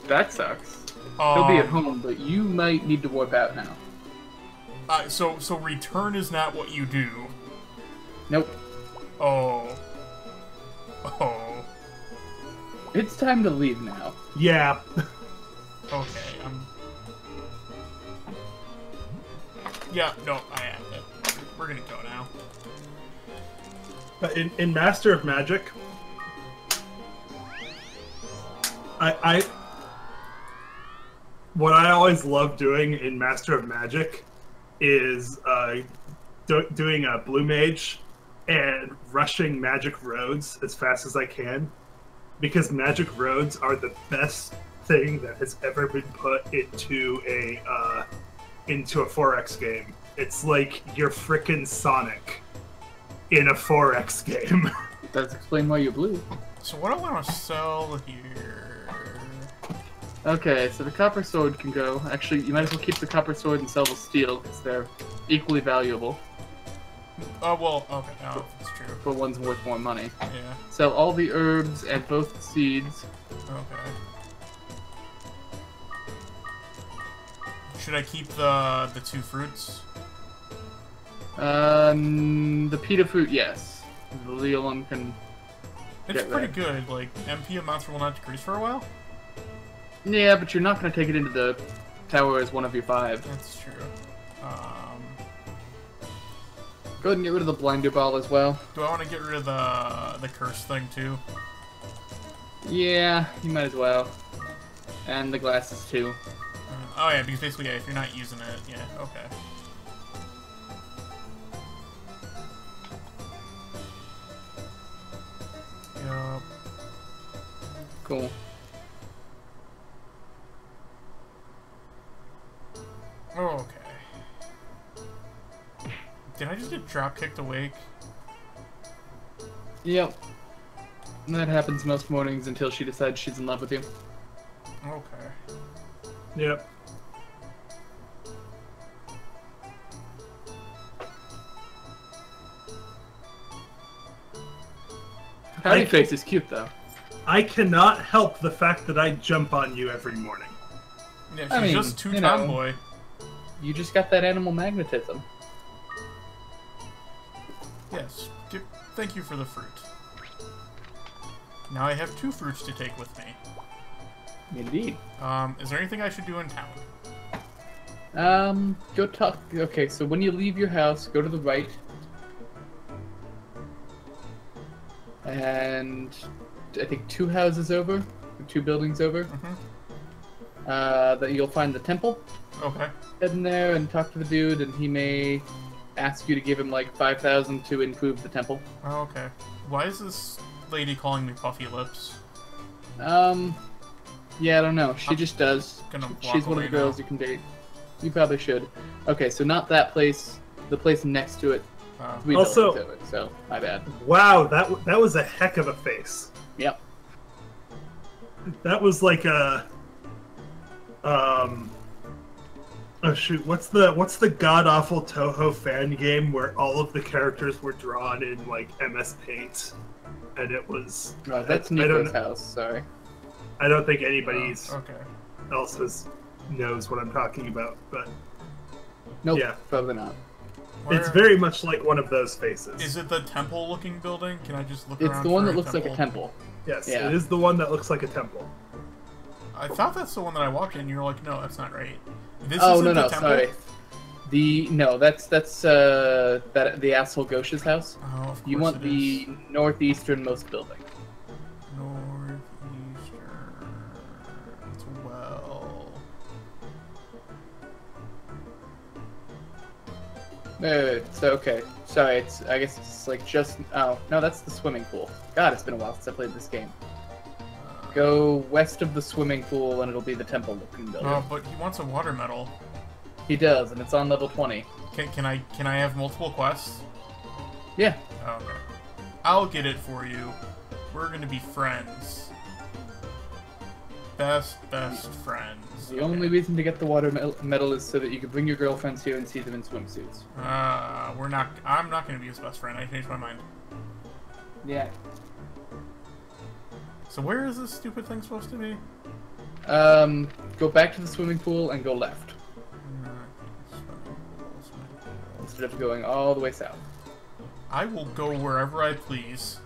That sucks. He'll be at home, but you might need to warp out now. So return is not what you do. Nope. Oh. Oh. It's time to leave now. Yeah. Okay, Yeah, no, I am. We're gonna go now. But in Master of Magic, what I always love doing in Master of Magic is doing a Blue Mage and rushing Magic Roads as fast as I can, because Magic Roads are the best thing that has ever been put into a 4X game. It's like you're frickin' Sonic in a 4X game. Does explain why you're blue. So what do I want to sell here? Okay, so the copper sword can go. Actually, you might as well keep the copper sword and sell the steel, because they're equally valuable. Oh, well, okay, no, that's true. But one's worth more money. Yeah, Sell all the herbs and both the seeds. okay. Should I keep the 2 fruits? The pita fruit, yes. The Leo one can... It's get pretty wrecked. good, like, MP amounts will not decrease for a while? Yeah, but you're not going to take it into the tower as one of your 5. That's true. Go ahead and get rid of the blinder ball as well. Do I want to get rid of the curse thing too? Yeah, you might as well. And the glasses too. Oh yeah, because basically, yeah, if you're not using it, yeah, okay. Yup. Cool. Oh, okay. Did I just get drop kicked awake? Yep. That happens most mornings until she decides she's in love with you. Okay. Yep. Pouty face is cute though. I cannot help the fact that I jump on you every morning. Yeah, she's I mean, just too you know. tomboy. You just got that animal magnetism. Yes. Thank you for the fruit. Now I have 2 fruits to take with me. Indeed. Is there anything I should do in town? Go talk. Okay, so when you leave your house, go to the right. And I think 2 houses over, or 2 buildings over, that you'll find the temple. Okay. Head in there and talk to the dude, and he may ask you to give him like 5,000 to improve the temple. Oh, okay. Why is this lady calling me Puffy Lips? Yeah, I don't know. She just does. She's one of the girls you can date. You probably should. Okay, so not that place. The place next to it. 3 Also- buildings over, so my bad. Wow, that was a heck of a face. Yep. That was like a oh shoot, what's the god awful Toho fan game where all of the characters were drawn in like MS Paint, and it was Oh, that's Nico's house. Sorry. I don't think anybody Okay. else knows what I'm talking about, but Nope. Yeah. Probably not. it's very much like one of those faces. Is it the temple-looking building? Can I just look It's around the one for that looks like a temple. Yes, Yeah. it is the one that looks like a temple. I thought that's the one that I walked in. You're like, no, that's not right. This Oh isn't no, the no, temple? sorry. That's the asshole Gosha's house. Oh, of You course want it the is. northeasternmost building. Northeastern. Well. So okay. Sorry, I guess it's like just. Oh no, that's the swimming pool. God, it's been a while since I played this game. Go west of the swimming pool, and it'll be the temple-looking building. Oh, but he wants a water medal. He does, and it's on level 20. Can I have multiple quests? Yeah. Oh, okay. I'll get it for you. We're gonna be friends. Best friends. The only reason to get the water medal is so that you can bring your girlfriends here and see them in swimsuits. We're not. I'm not gonna be his best friend. I changed my mind. Yeah. So where is this stupid thing supposed to be? Go back to the swimming pool and go left Swimming pool. instead of going all the way south. I will go wherever I please.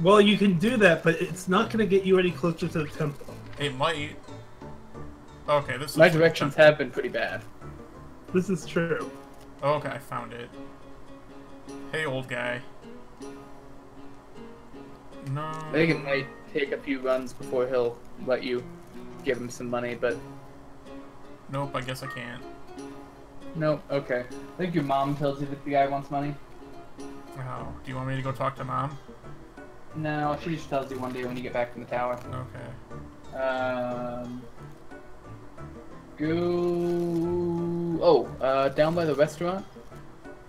Well, you can do that, but it's not going to get you any closer to the temple. It might. Okay, this. My looks like directions have been pretty bad. This is true. Okay, I found it. Hey, old guy. No. I think it might take a few runs before he'll let you give him some money, but Nope, I guess I can't. no, okay. I think your mom tells you that the guy wants money. Oh, do you want me to go talk to Mom? No, she just tells you one day when you get back from the tower. Okay. Down by the restaurant.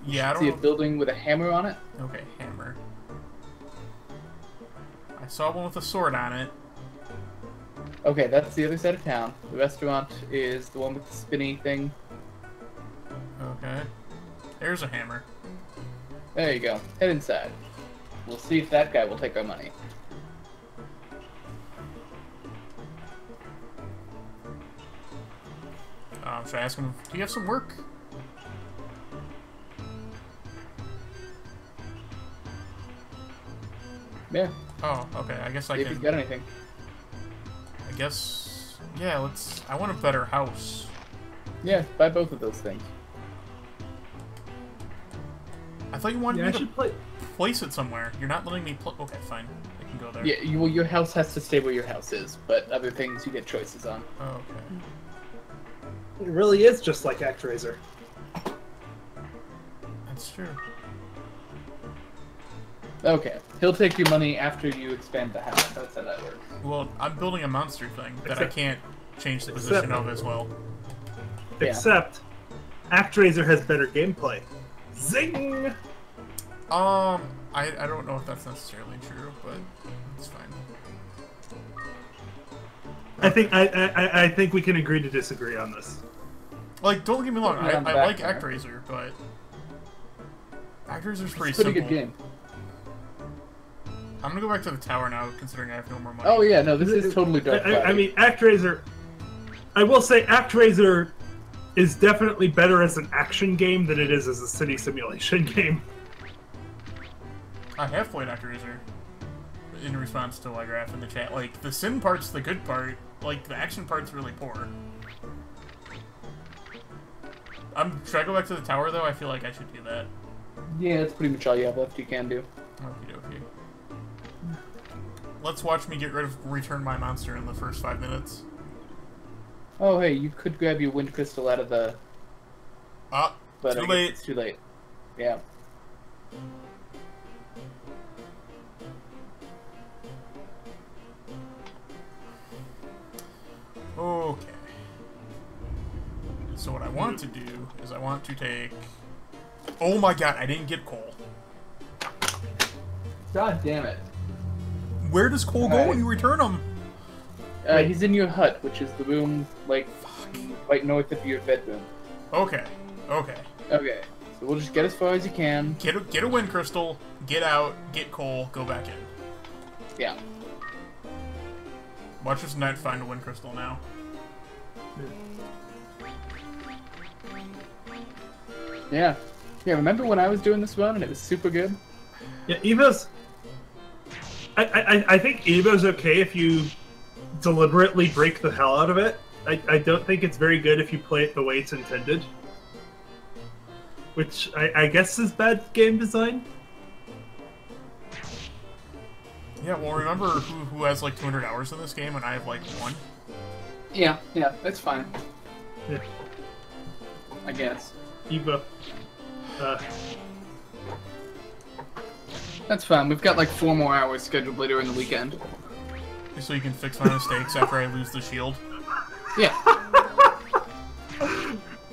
Yeah, I See a don't. building with a hammer on it. Okay, hammer. I saw one with a sword on it. Okay, that's the other side of town. The restaurant is the one with the spinny thing. Okay. There's a hammer. There you go. Head inside. We'll see if that guy will take our money. Should I ask him, do you have some work? Yeah. Oh, okay. I guess I See if he's can. got anything. I guess. Yeah, let's. I want a better house. Yeah, buy both of those things. I thought you wanted me to play. place it somewhere. You're not letting me okay, fine. I can go there. Yeah, well, your house has to stay where your house is, but other things you get choices on. Oh, okay. It really is just like ActRaiser. That's true. Okay, he'll take your money after you expand the house. That's how that works. Well, I'm building a monster thing that I can't change the position of as well. Yeah. Except, ActRaiser has better gameplay. Zing! I don't know if that's necessarily true, but it's fine. I think we can agree to disagree on this. Like, don't get me wrong, Yeah, I like ActRaiser, but ActRaiser's pretty simple. Pretty good game. I'm gonna go back to the tower now, considering I have no more money. Oh yeah, no, this is totally dark. I mean, ActRaiser. I will say, ActRaiser is definitely better as an action game than it is as a city simulation game. I have played ActRaiser in response to Legraph in the chat. Like, the sim part's the good part. Like, the action part's really poor. Should I go back to the tower, though? I feel like I should do that. Yeah, that's pretty much all you have left you can do. Okie dokie. Let's watch me return my monster in the first 5 minutes. Oh, hey, you could grab your wind crystal out of the... but too late. It's too late. Yeah. Okay. So what I want to do is I want to take... Oh my god, I didn't get coal. God damn it. Where does coal go when you return them? He's in your hut, which is the room, like, right north of your bedroom. Okay. Okay. Okay. So we'll just get as far as you can. Get a wind crystal, get out, get coal, go back in. Yeah. Watch us not find a wind crystal now. Yeah. Yeah, remember when I was doing this run and it was super good? Yeah, Evo's... I think Evo's okay if you deliberately break the hell out of it. I don't think it's very good if you play it the way it's intended. Which I guess is bad game design. Yeah, well, remember who has like 200 hours in this game and I have like 1? Yeah, that's fine. Yeah. I guess. Evo. That's fine. We've got like 4 more hours scheduled later in the weekend. So you can fix my mistakes after I lose the shield? Yeah.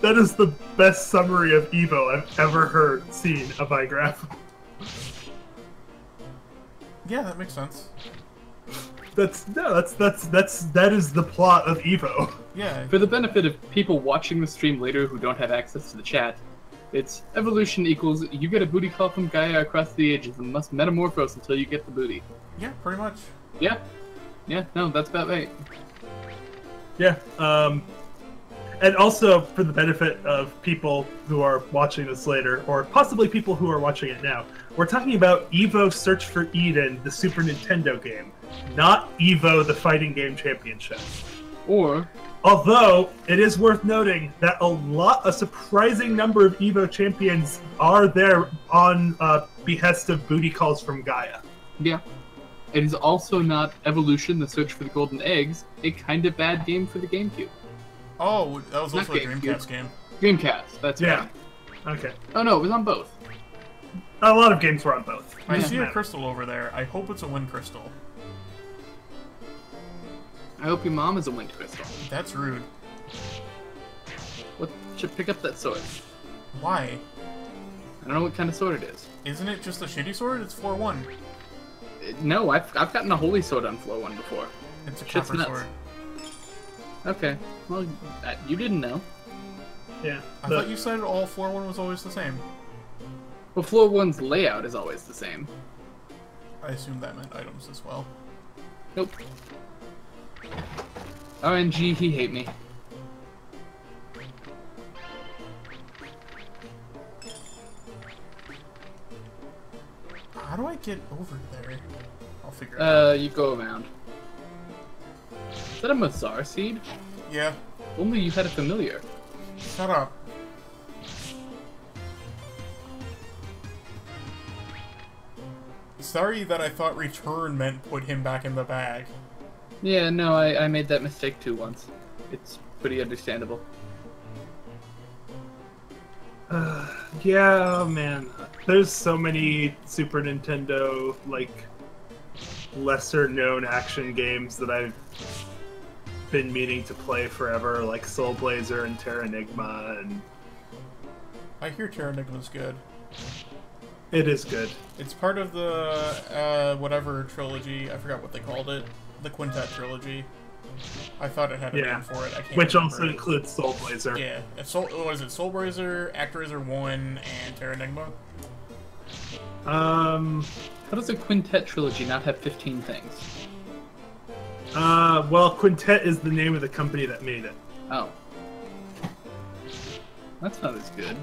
That is the best summary of Evo I've ever seen a Vigraph. Yeah, that makes sense. That is the plot of Evo. Yeah. For the benefit of people watching the stream later who don't have access to the chat, it's evolution equals you get a booty call from Gaia across the ages and must metamorphose until you get the booty. Yeah, pretty much. Yeah. Yeah, no, that's about right. Yeah, and also for the benefit of people who are watching this later, or possibly people who are watching it now, we're talking about Evo Search for Eden, the Super Nintendo game, not Evo the Fighting Game Championship. Or... Although, it is worth noting that a surprising number of Evo champions are there on behest of booty calls from Gaia. Yeah. It is also not Evolution, the Search for the Golden Eggs, a kind of bad game for the GameCube. Oh, that was also a GameCube. Dreamcast game. Dreamcast, that's right. Okay. Oh no, it was on both. A lot of games were on both. I see a crystal over there. I hope it's a wind crystal. I hope your mom is a wind crystal. That's rude. What? Should pick up that sword. Why? I don't know what kind of sword it is. Isn't it just a shitty sword? It's floor 1. No, I've gotten a holy sword on floor 1 before. It's a Shit's copper nuts. sword. Okay, well, you didn't know. Yeah. I thought you said all floor 1 was always the same. Well, floor 1's layout is always the same. I assumed that meant items as well. Nope. RNG, he hate me. How do I get over there? I'll figure it out. You go around. Is that a Mazar seed? Yeah. Only you had a familiar. Shut up. Sorry that I thought return meant put him back in the bag. Yeah, no, I made that mistake too once. It's pretty understandable. Yeah, oh man. There's so many Super Nintendo, like, lesser-known action games that I've been meaning to play forever, like Soul Blazer and Terranigma, and... I hear Terranigma's good. It is good. It's part of the, whatever trilogy. I forgot what they called it. The Quintet trilogy. I thought it had a name for it. I can't Which remember also includes Soul Blazer. Yeah. It's what is it? Soul Blazer, ActRaiser 1, and Terranigma? How does a Quintet trilogy not have 15 things? Well, Quintet is the name of the company that made it. Oh. That's not as good.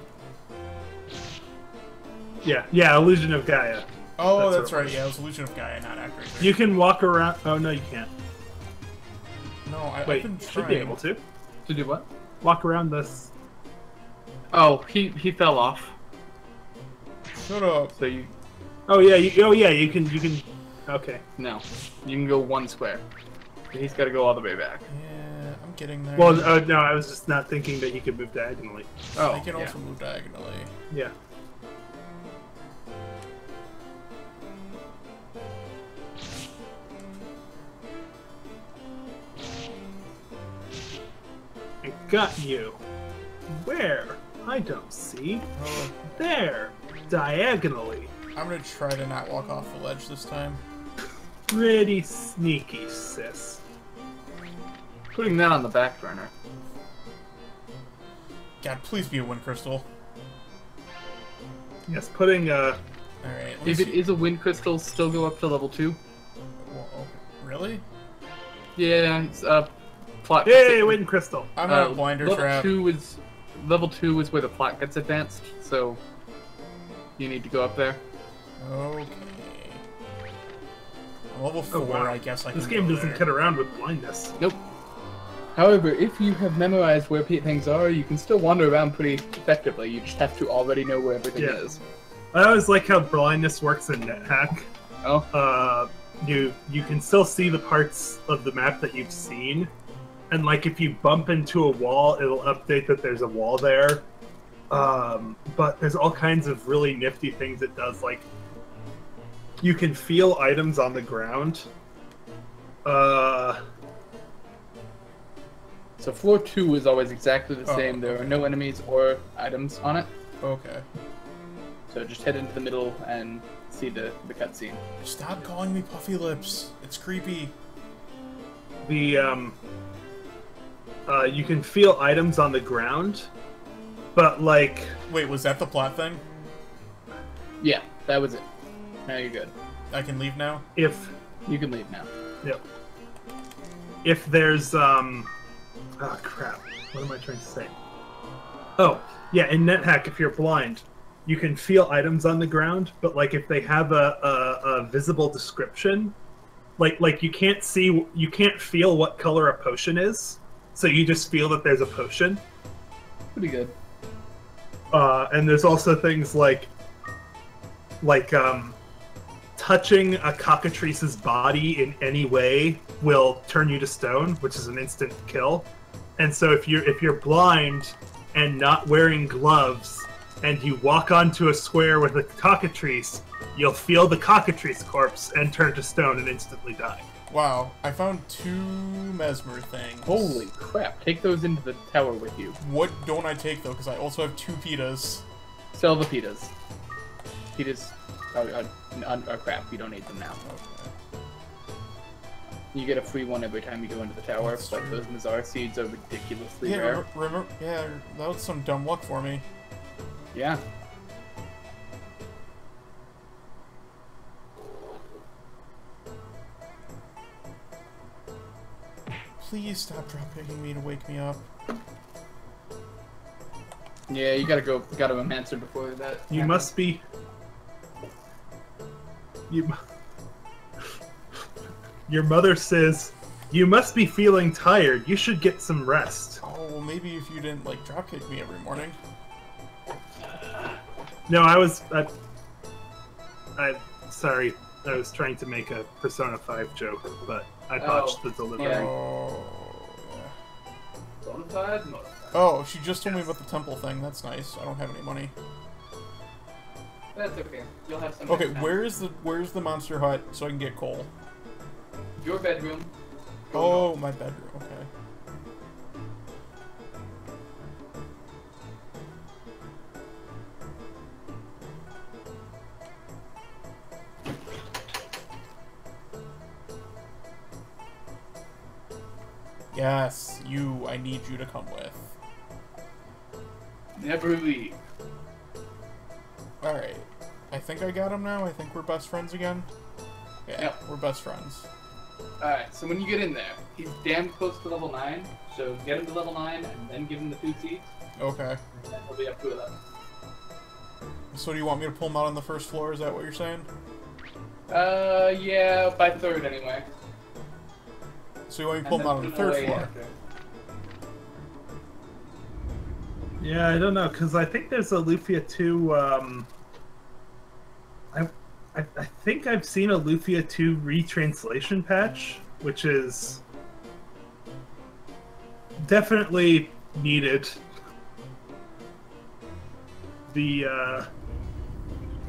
Yeah, Illusion of Gaia. Oh, that's right. Yeah, it was Illusion of Gaia, not ActRaiser. You can walk around... Oh, no, you can't. No, I've Wait, been should trying. be able to. To do what? Walk around this... Oh, he fell off. Shut up. So you... Oh, yeah, you can... Okay. No. You can go one square. He's got to go all the way back. Yeah, I'm getting there. Well, no, I was just not thinking that you could move diagonally. Oh, I can also move diagonally. Yeah. I got you. Where? I don't see. Oh, There. Diagonally. I'm gonna try to not walk off the ledge this time. Pretty sneaky, sis. Putting that on the back burner. God, please be a wind crystal. Yes, putting Alright, If it is a wind crystal, still go up to level 2. Whoa, really? Yeah, it's plot. Yay, wind crystal. I'm on a blinder trap. Level 2 is where the plot gets advanced, so you need to go up there. Okay. Level 4, wow. I guess I can This game go doesn't there. kid around with blindness. Nope. However, if you have memorized where things are, you can still wander around pretty effectively. You just have to already know where everything is. I always like how blindness works in NetHack. Oh. You can still see the parts of the map that you've seen, and like if you bump into a wall, it'll update that there's a wall there. But there's all kinds of really nifty things it does, like you can feel items on the ground. So floor 2 is always exactly the same. There are no enemies or items on it. Okay. So just head into the middle and see the cutscene. Stop calling me Puffy Lips. It's creepy. You can feel items on the ground, but like... Wait, was that the plot thing? Yeah, that was it. Now you're good. I can leave now? If... You can leave now. Yep. If there's, Oh, crap. What am I trying to say? Oh, yeah, in NetHack, if you're blind, you can feel items on the ground, but, like, if they have a visible description, like you can't feel what color a potion is, so you just feel that there's a potion. Pretty good. And there's also things like touching a cockatrice's body in any way will turn you to stone, which is an instant kill. And so if you're blind and not wearing gloves and you walk onto a square with a cockatrice, you'll feel the cockatrice corpse and turn to stone and instantly die. Wow, I found 2 mesmer things. Holy crap. Take those into the tower with you. What don't I take, though? Because I also have 2 pitas. Sell the pitas. Pitas are crap. You don't need them now. Okay. You get a free one every time you go into the tower, but those Mazar seeds are ridiculously Yeah, rare. remember, yeah, that was some dumb luck for me. Yeah. Please stop drop-kicking me to wake me up. Yeah, you gotta romancer before that. You happens. must be... Your mother says, "You must be feeling tired. You should get some rest." Oh, well, maybe if you didn't, like, drop-kick me every morning. No, sorry. I was trying to make a Persona 5 joke, but I botched the delivery. Yeah. Oh, Bonafide? No. oh, she just told me about the temple thing. That's nice. I don't have any money. That's okay. You'll have some. Okay, next time. where's the monster hut so I can get coal? Your bedroom. Oh, my bedroom. Okay. Yes, you. I need you to come with. Never leave. Alright. I think I got him now. I think we're best friends again. Yeah, Yep. we're best friends. Alright, so when you get in there, he's damn close to level 9, so get him to level 9 and then give him the 2 seeds, Okay. and then he'll be up to 11. So do you want me to pull him out on the first floor? Is that what you're saying? Yeah, by 3rd anyway. So you want me to pull him out on the 3rd floor? Yeah, I don't know, because I think there's a Lufia 2, I think I've seen a Lufia 2 retranslation patch, which is definitely needed. The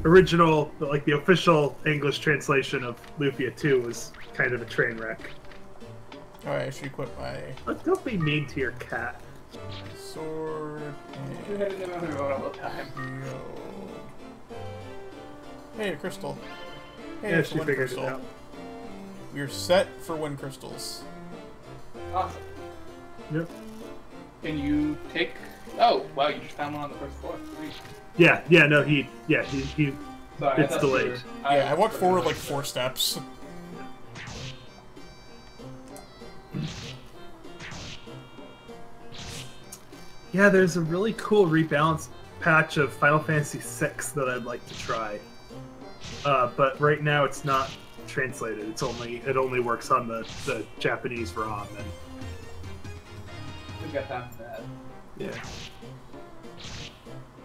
original, like the official English translation of Lufia 2 was kind of a train wreck. Alright, I should equip my Don't be mean to your cat. sword You and had it in the road all the time. shield. Hey, a crystal. Hey, Yeah, it's a she wind figured crystal. it out. We're set for wind crystals. Awesome. Yep. Can you take... Oh, wow, you just found one on the first floor. Sweet. Yeah, no, he Sorry, I It's thought delayed. you were- Yeah, I walked forward like 4 steps. Yeah, there's a really cool rebalance patch of Final Fantasy VI that I'd like to try. But right now it's not translated. It only works on the Japanese ROM. And We've got time for that. yeah,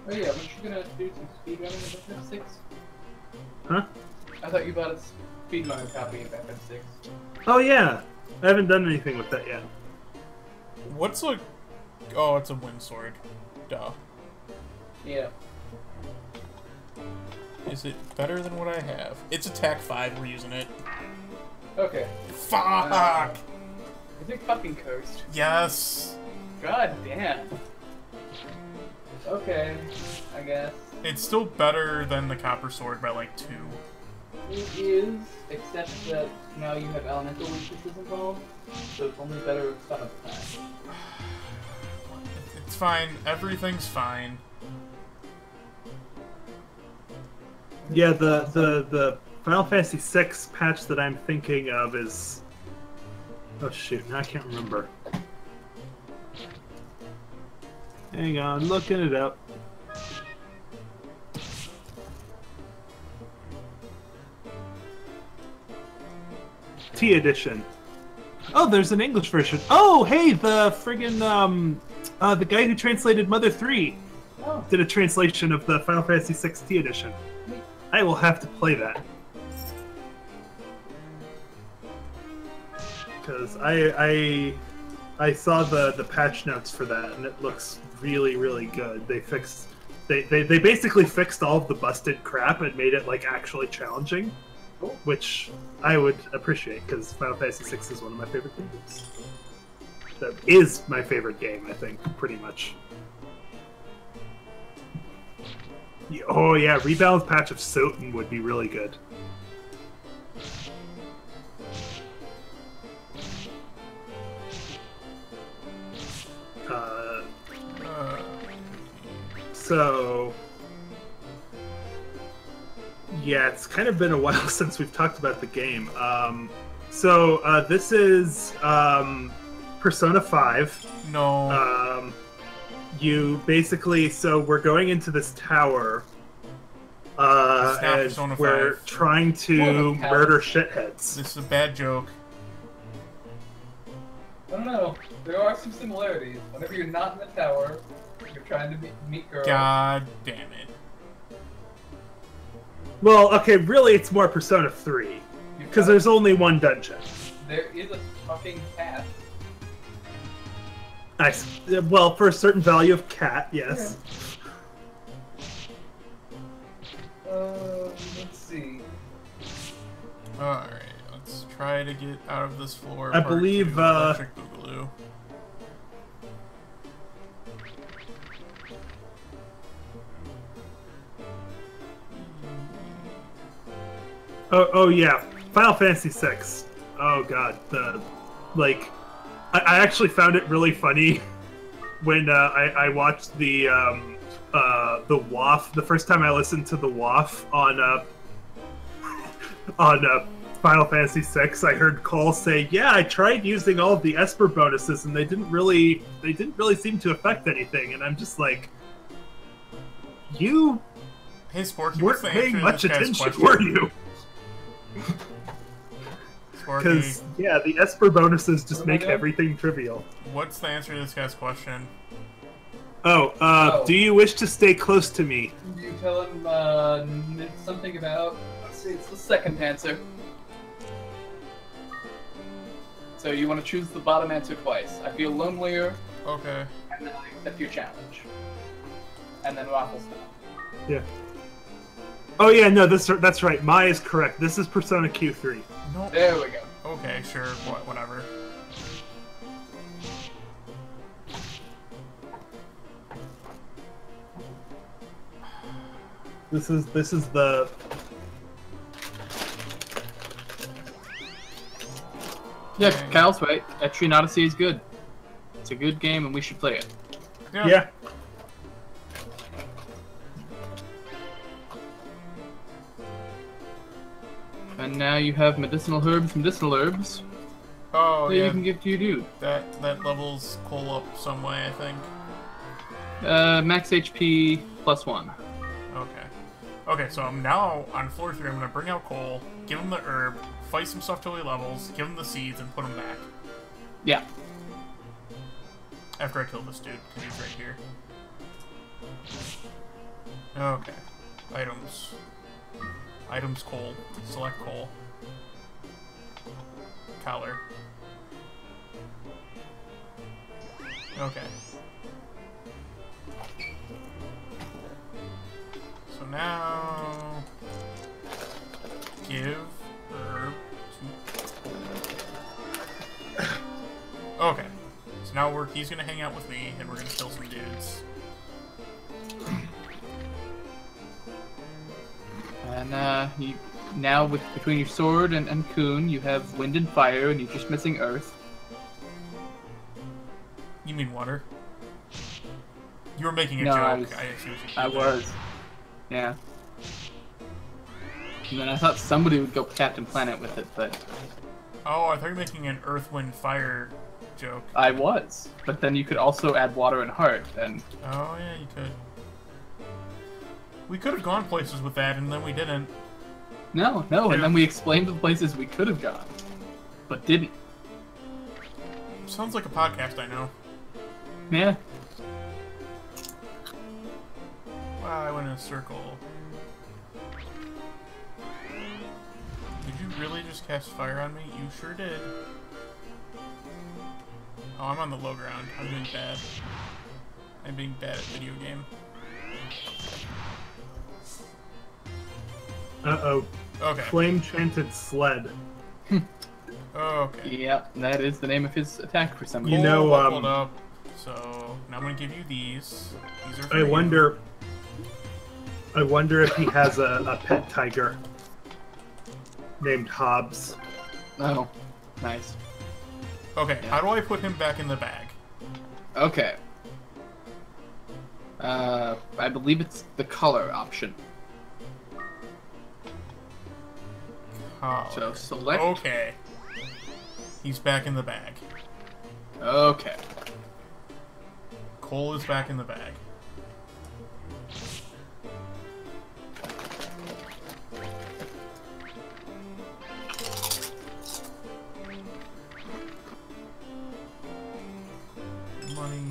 Oh yeah, weren't you gonna do some speedrunning of FF6? huh? I thought you bought a speedrunner copy of FF6. Oh yeah, I haven't done anything with that yet. What's a... Oh, it's a wind sword. Duh. Yeah. Is it better than what I have? It's attack 5, we're using it. Okay. Fuck! Is it fucking cursed? Yes! God damn. Okay, I guess. It's still better than the copper sword by like 2. It is, except that now you have elemental weaknesses involved, so it's only better some of the time. It's fine. Everything's fine. Yeah, the Final Fantasy VI patch that I'm thinking of is... Oh shoot, now I can't remember. Hang on, looking it up. T edition. Oh, there's an English version. Oh, hey, the friggin' the guy who translated Mother 3 Oh, did a translation of the Final Fantasy VI T edition. I will have to play that. Because I saw the patch notes for that, and it looks really, really good. They basically fixed all of the busted crap and made it like actually challenging, cool. which I would appreciate because Final Fantasy VI is one of my favorite games. That is my favorite game, I think, pretty much. Oh yeah, rebalance patch of Soten would be really good. So yeah, it's kind of been a while since we've talked about the game. This is Persona 5. No. You basically, so we're going into this tower, not and Persona we're 5. trying to What? murder shitheads. This is a bad joke. I don't know. There are some similarities. Whenever you're not in the tower, you're trying to meet girls. God damn it. Well, okay, really, it's more Persona 3. Because there's only one dungeon. There is a talking cat. Nice. Well, for a certain value of cat, yes. Let's see. Alright, let's try to get out of this floor. I part believe, 2, Electric Boogaloo. Oh yeah, Final Fantasy VI. Oh god, I actually found it really funny when I watched the WAF. The first time I listened to the WAF on Final Fantasy VI, I heard Cole say, "Yeah, I tried using all of the Esper bonuses, and they didn't really seem to affect anything." And I'm just like, you Hey, Sporky, weren't paying much attention, were you? Because, yeah, the Esper bonuses just make everything trivial. What's the answer to this guy's question? Do you wish to stay close to me? You tell him something about... Let's see, it's the second answer. So you want to choose the bottom answer twice. I feel lonelier. Okay. And then I accept your challenge. And then Waffle stop. Yeah. Oh yeah, no, that's right. Mai is correct. This is Persona Q3. No. There we go. Okay, sure. Whatever. This is the... Yeah, Kyle's right. Etrian Odyssey is good. It's a good game and we should play it. Yeah. And now you have medicinal herbs. Oh, that yeah. you can give to your dude. That levels Cole up some way, I think. Max HP +1. Okay. Okay, so I'm now on floor 3. I'm going to bring out Cole, give him the herb, fight some stuff till he levels, give him the seeds, and put him back. Yeah. After I kill this dude, because he's right here. Okay. Items. Items, Cole. Select Cole. Collar. Okay. So now... give herb to... Okay. So now he's gonna hang out with me, and we're gonna kill some dudes. And now between your sword and Kun, you have wind and fire, and you're just missing earth. You mean water? You were making a No, joke. I was. Yeah. And then I thought somebody would go Captain Planet with it, but... Oh, I thought you were making an earth, wind, fire joke. I was. But then you could also add water and heart, and... Oh, yeah, you could. We could have gone places with that, and then we didn't. No, and then we explained the places we could have gone, but didn't. Sounds like a podcast I know. Yeah. Wow, I went in a circle. Did you really just cast fire on me? You sure did. Oh, I'm on the low ground. I'm doing bad. I'm being bad at video game. Uh-oh. Okay. Flame-chanted sled. Okay. Yep, that is the name of his attack for some You reason. know, Hold up. So, now I'm gonna give you these. These are for you. I wonder if he has a pet tiger named Hobbs. Oh, nice. Okay, Yeah. how do I put him back in the bag? Okay. I believe it's the color option. Oh. So select. Okay. He's back in the bag. Okay. Cole is back in the bag. Money.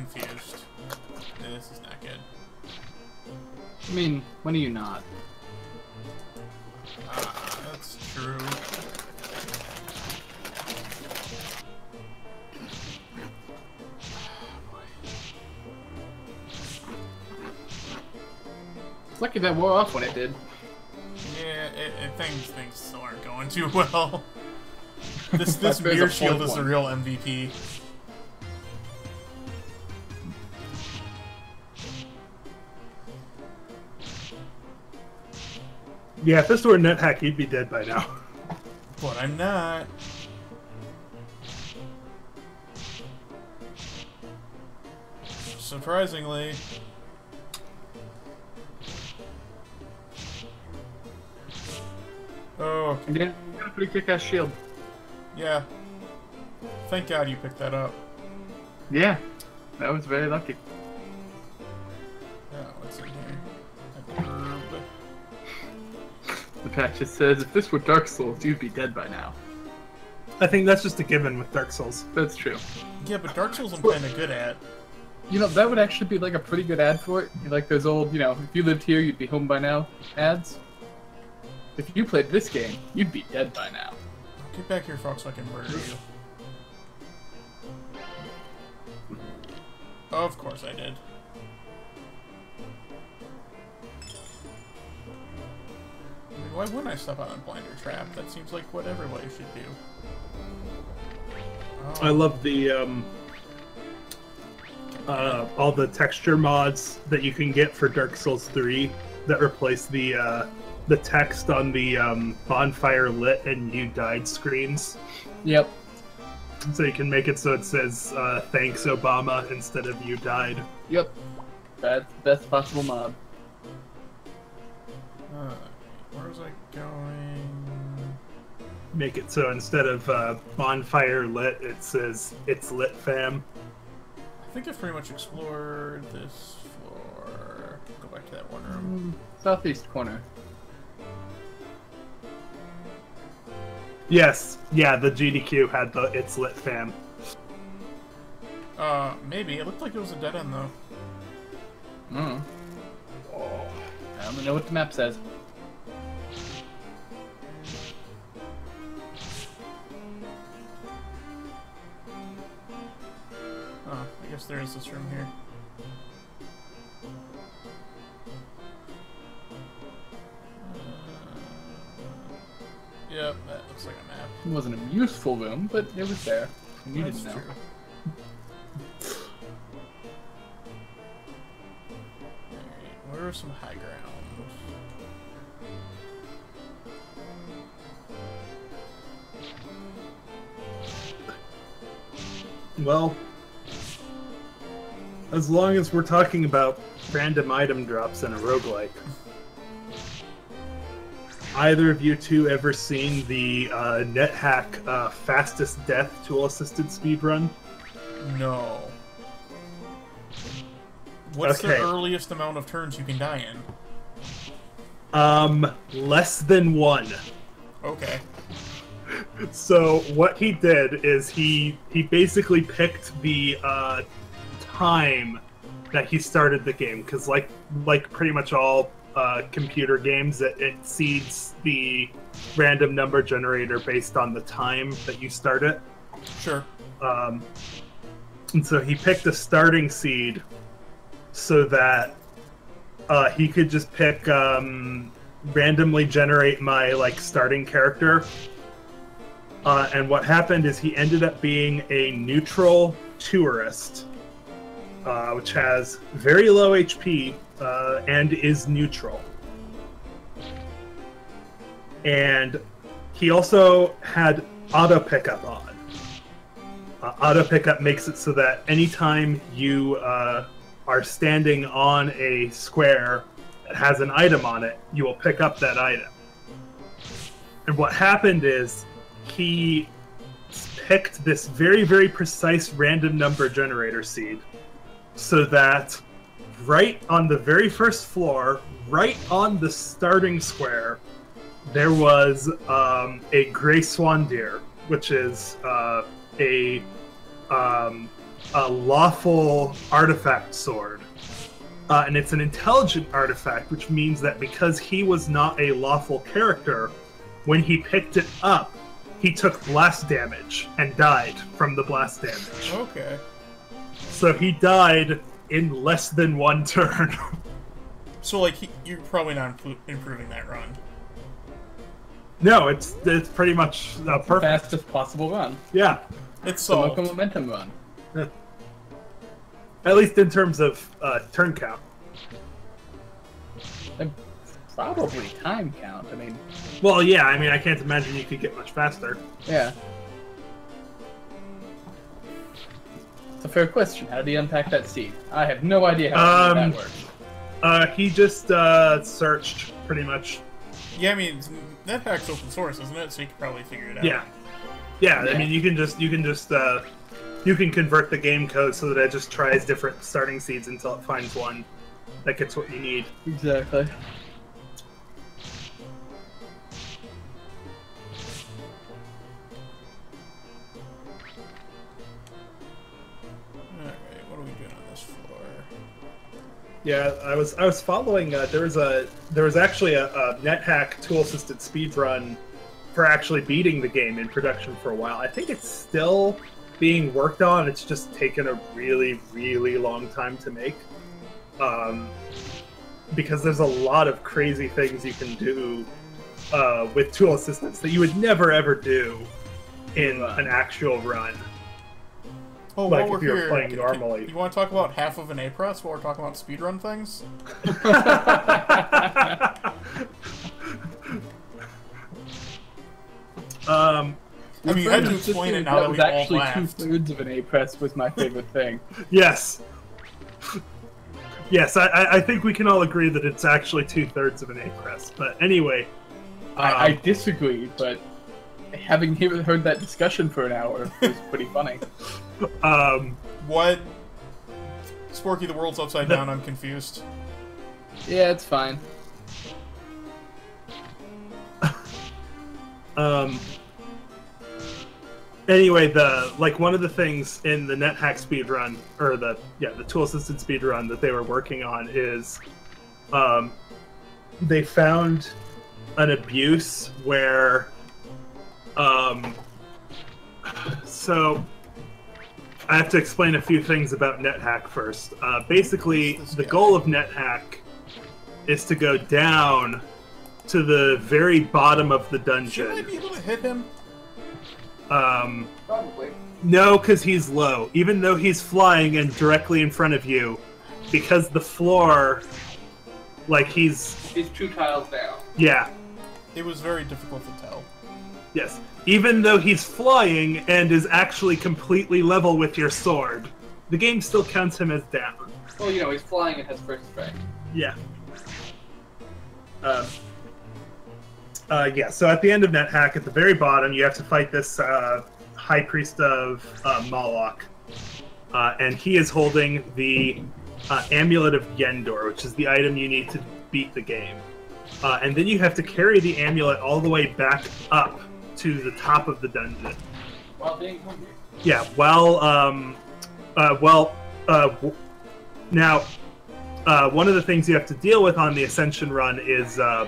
confused. This is not good. I mean, when are you not? That's true. It's lucky that wore off when it did. Yeah, things still aren't going too well. This There's mirror a shield fourth is the one. real MVP. Yeah, if this were a net hack, you'd be dead by now. But I'm not. Surprisingly. Oh, And then you got a pretty kick-ass shield. yeah. Thank God you picked that up. Yeah, that was very lucky. Yeah, what's in here? An herb. The patch just says, if this were Dark Souls, you'd be dead by now. I think that's just a given with Dark Souls. That's true. Yeah, but Dark Souls I'm kind of good at. You know, that would actually be like a pretty good ad for it. Like those old, you know, if you lived here, you'd be home by now ads. If you played this game, you'd be dead by now. Get back here, Fox, so I can murder you. Of course I did. I mean, why wouldn't I step on a blinder trap? That seems like what everybody should do. Oh. I love the all the texture mods that you can get for Dark Souls 3 that replace the text on the bonfire lit and you died screens. Yep. So you can make it so it says thanks Obama instead of you died. Yep. That's the best possible mod. Where was I going? Make it so instead of bonfire lit, it says it's lit fam. I think I've pretty much explored this floor. Go back to that one room. Southeast corner. Yes, yeah, the GDQ had the it's lit fam. Maybe. It looked like it was a dead end, though. I don't know what the map says. Oh, I guess there is this room here. Yep, that looks like a map. It wasn't a useful room, but it was there. And you That's didn't know. true. Alright, where are some high ground? Well, as long as we're talking about random item drops in a roguelike, either of you two ever seen the NetHack fastest death tool assisted speedrun? No. What's Okay. the earliest amount of turns you can die in? Less than one. Okay. So what he did is he basically picked the time that he started the game, because like pretty much all computer games, it seeds the random number generator based on the time that you start it. Sure. And so he picked a starting seed so that he could just pick randomly generate my starting character. And what happened is he ended up being a neutral tourist, which has very low HP and is neutral. And he also had auto pickup on. Auto pickup makes it so that anytime you are standing on a square that has an item on it, you will pick up that item. And what happened is he picked this very, very precise random number generator seed so that right on the very first floor, right on the starting square, there was a gray swan deer, which is a a lawful artifact sword. And it's an intelligent artifact, which means that because he was not a lawful character, when he picked it up, he took blast damage and died from the blast damage. Okay. So he died in less than 1 turn. So, like, you're probably not improving that run. No, it's pretty much perfect. Fastest possible run. Yeah. It's solved. The momentum run. Yeah. At least in terms of turn count. And probably time count. I mean... Well, yeah, I mean, I can't imagine you could get much faster. Yeah. It's a fair question. How did he unpack that seed? I have no idea how that works. He just searched, pretty much. Yeah, I mean, NetHack's open source, isn't it? So you can probably figure it out. Yeah. I mean, you can convert the game code so that it just tries different starting seeds until it finds one that gets what you need. Exactly. Alright, what are we doing on this floor? Yeah, I was following. There was actually a NetHack tool-assisted speedrun for actually beating the game in production for a while. I think it's still being worked on. It's just taken a really, really long time to make. Because there's a lot of crazy things you can do with tool assistance that you would never ever do in an actual run. Oh, like while if you we're were playing normally. You want to talk about half of an A press while we're talking about speedrun things? I mean, you had to explain it now that we all actually laughed. 2/3 of an A press was my favorite thing. Yes. Yes, I think we can all agree that it's actually 2/3 of an A press. But anyway, I disagree, but having heard that discussion for an hour was pretty funny. What? Sporky, the world's upside down. I'm confused. Yeah, it's fine. Anyway, one of the things in the NetHack speedrun, or the tool-assisted speedrun that they were working on is, they found an abuse where, so I have to explain a few things about NetHack first. Basically, the goal of NetHack is to go down to the very bottom of the dungeon. Should I be able to hit him? Probably. No, because he's low. Even though he's flying and directly in front of you, because the floor, like he's 2 tiles down. Yeah. It was very difficult to tell. Yes. Even though he's flying and is actually completely level with your sword, the game still counts him as down. Well, he's flying and has first strike. Yeah. Yeah, so at the end of NetHack, at the very bottom, you have to fight this High Priest of Moloch. And he is holding the Amulet of Yendor, which is the item you need to beat the game. And then you have to carry the amulet all the way back up to the top of the dungeon. While being hungry. Yeah, now, one of the things you have to deal with on the Ascension run is the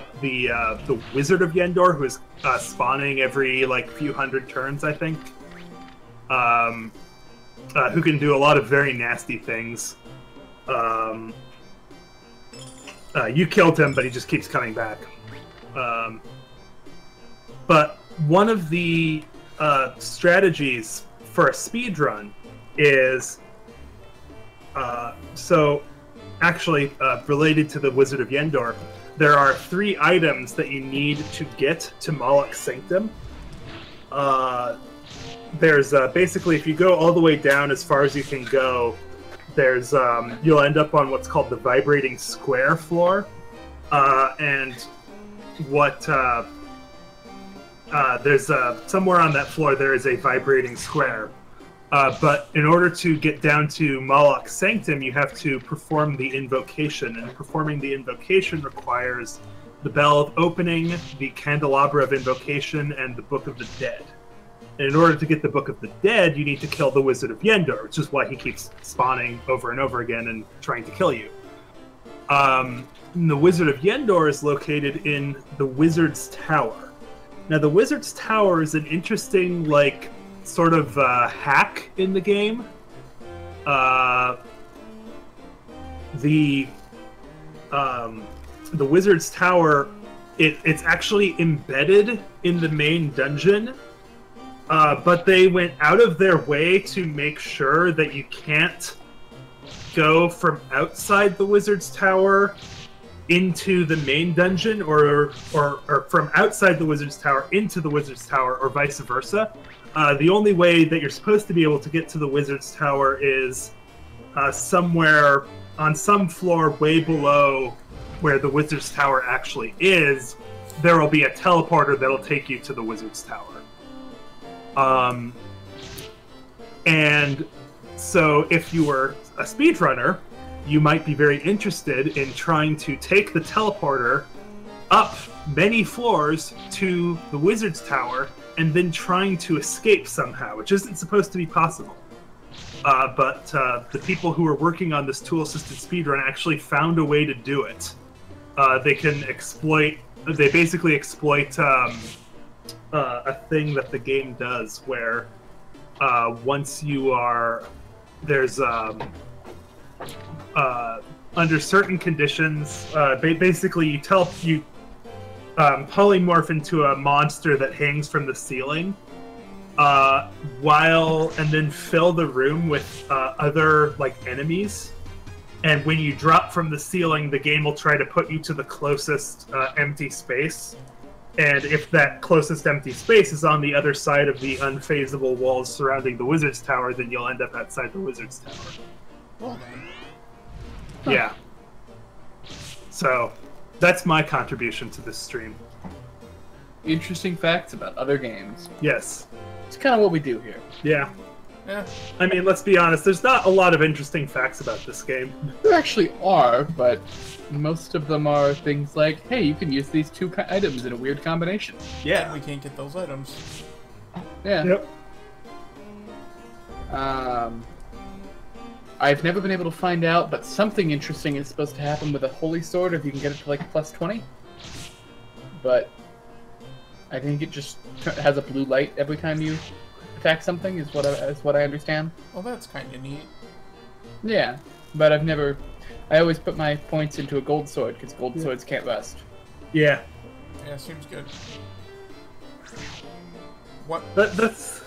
Wizard of Yendor, who is spawning every few hundred turns, I think. Who can do a lot of very nasty things. You killed him, but he just keeps coming back. But one of the strategies for a speedrun is related to the Wizard of Yendor, there are 3 items that you need to get to Moloch's Sanctum. There's basically, if you go all the way down as far as you can go, there's you'll end up on what's called the Vibrating Square floor, and there's somewhere on that floor there is a Vibrating Square. But in order to get down to Moloch's Sanctum, you have to perform the invocation, and performing the invocation requires the Bell of Opening, the Candelabra of Invocation, and the Book of the Dead. And in order to get the Book of the Dead, you need to kill the Wizard of Yendor, which is why he keeps spawning over and over again and trying to kill you. The Wizard of Yendor is located in the Wizard's Tower. Now, the Wizard's Tower is an interesting, like, sort of hack in the game. The Wizard's Tower, it's actually embedded in the main dungeon, but they went out of their way to make sure that you can't go from outside the Wizard's Tower into the main dungeon, or from outside the Wizard's Tower into the Wizard's Tower, or vice versa. The only way that you're supposed to be able to get to the Wizard's Tower is somewhere on some floor way below where the Wizard's Tower actually is. There will be a teleporter that'll take you to the Wizard's Tower. And so if you were a speedrunner, you might be very interested in trying to take the teleporter up many floors to the Wizard's Tower and then trying to escape somehow, which isn't supposed to be possible. But the people who are working on this tool-assisted speedrun actually found a way to do it. They basically exploit a thing that the game does where once you are, there's under certain conditions, basically you polymorph into a monster that hangs from the ceiling, and then fill the room with other enemies. And when you drop from the ceiling, the game will try to put you to the closest empty space. And if that closest empty space is on the other side of the unphasable walls surrounding the Wizard's Tower, then you'll end up outside the Wizard's Tower. Well then. Yeah. So, that's my contribution to this stream. Interesting facts about other games. Yes. It's kind of what we do here. Yeah. Yeah. I mean, let's be honest, there's not a lot of interesting facts about this game. There actually are, but most of them are things like, hey, you can use these two items in a weird combination. Yeah. And we can't get those items. Yeah. Yep. I've never been able to find out, but something interesting is supposed to happen with a holy sword if you can get it to plus 20. But I think it just has a blue light every time you attack something, is what I understand. Well, that's kind of neat. Yeah, but I always put my points into a gold sword because gold swords can't rust. Yeah. Yeah, seems good. What? That's.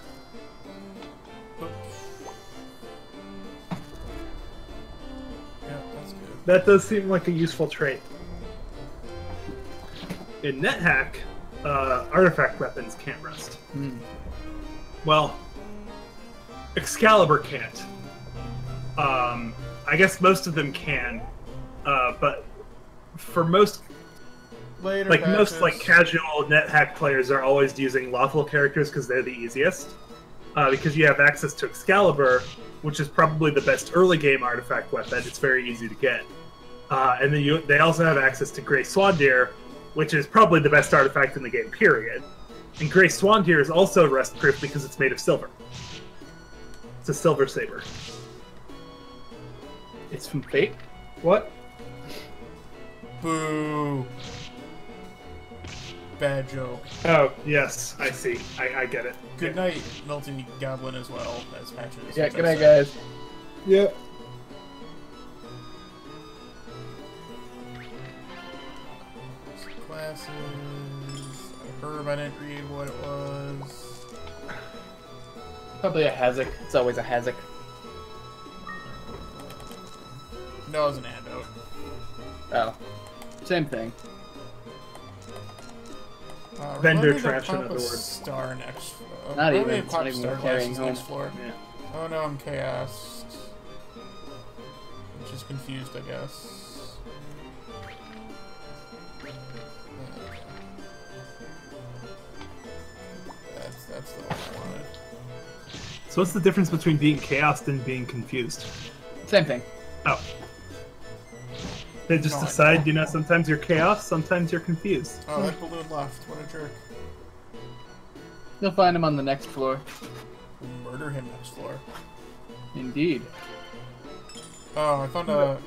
That does seem like a useful trait. In NetHack, artifact weapons can't rust. Well, Excalibur can't. I guess most of them can, but for most, most casual NetHack players are always using lawful characters because they're the easiest. Because you have access to Excalibur, which is probably the best early game artifact weapon. It's very easy to get. And then they also have access to Grey Swandeer, which is probably the best artifact in the game, period. And Grey Swandeer is also rust-proof because it's made of silver. It's a silver saber. It's from Fate? What? Boo. Bad joke. Oh, yes, I see. I get it. Good night, Melty Goblin as well, as Patches. Yeah, good night, guys. Yep. Classes. Herb, I didn't read what it was. Probably a Hazak. It's always a Hazak. No, it was an handout. Oh. Same thing. Vendor trash, in other words. Star next. Not even. It's not even star worth carrying glasses home. next floor. Yeah. Oh no, I'm chaos. Which is confused, I guess. That's the one I wanted. So what's the difference between being chaosed and being confused? Same thing. Oh. They just decide, sometimes you're chaos, sometimes you're confused. Oh, that balloon left. What a jerk. You'll find him on the next floor. We'll murder him next floor. Indeed. Oh, I found I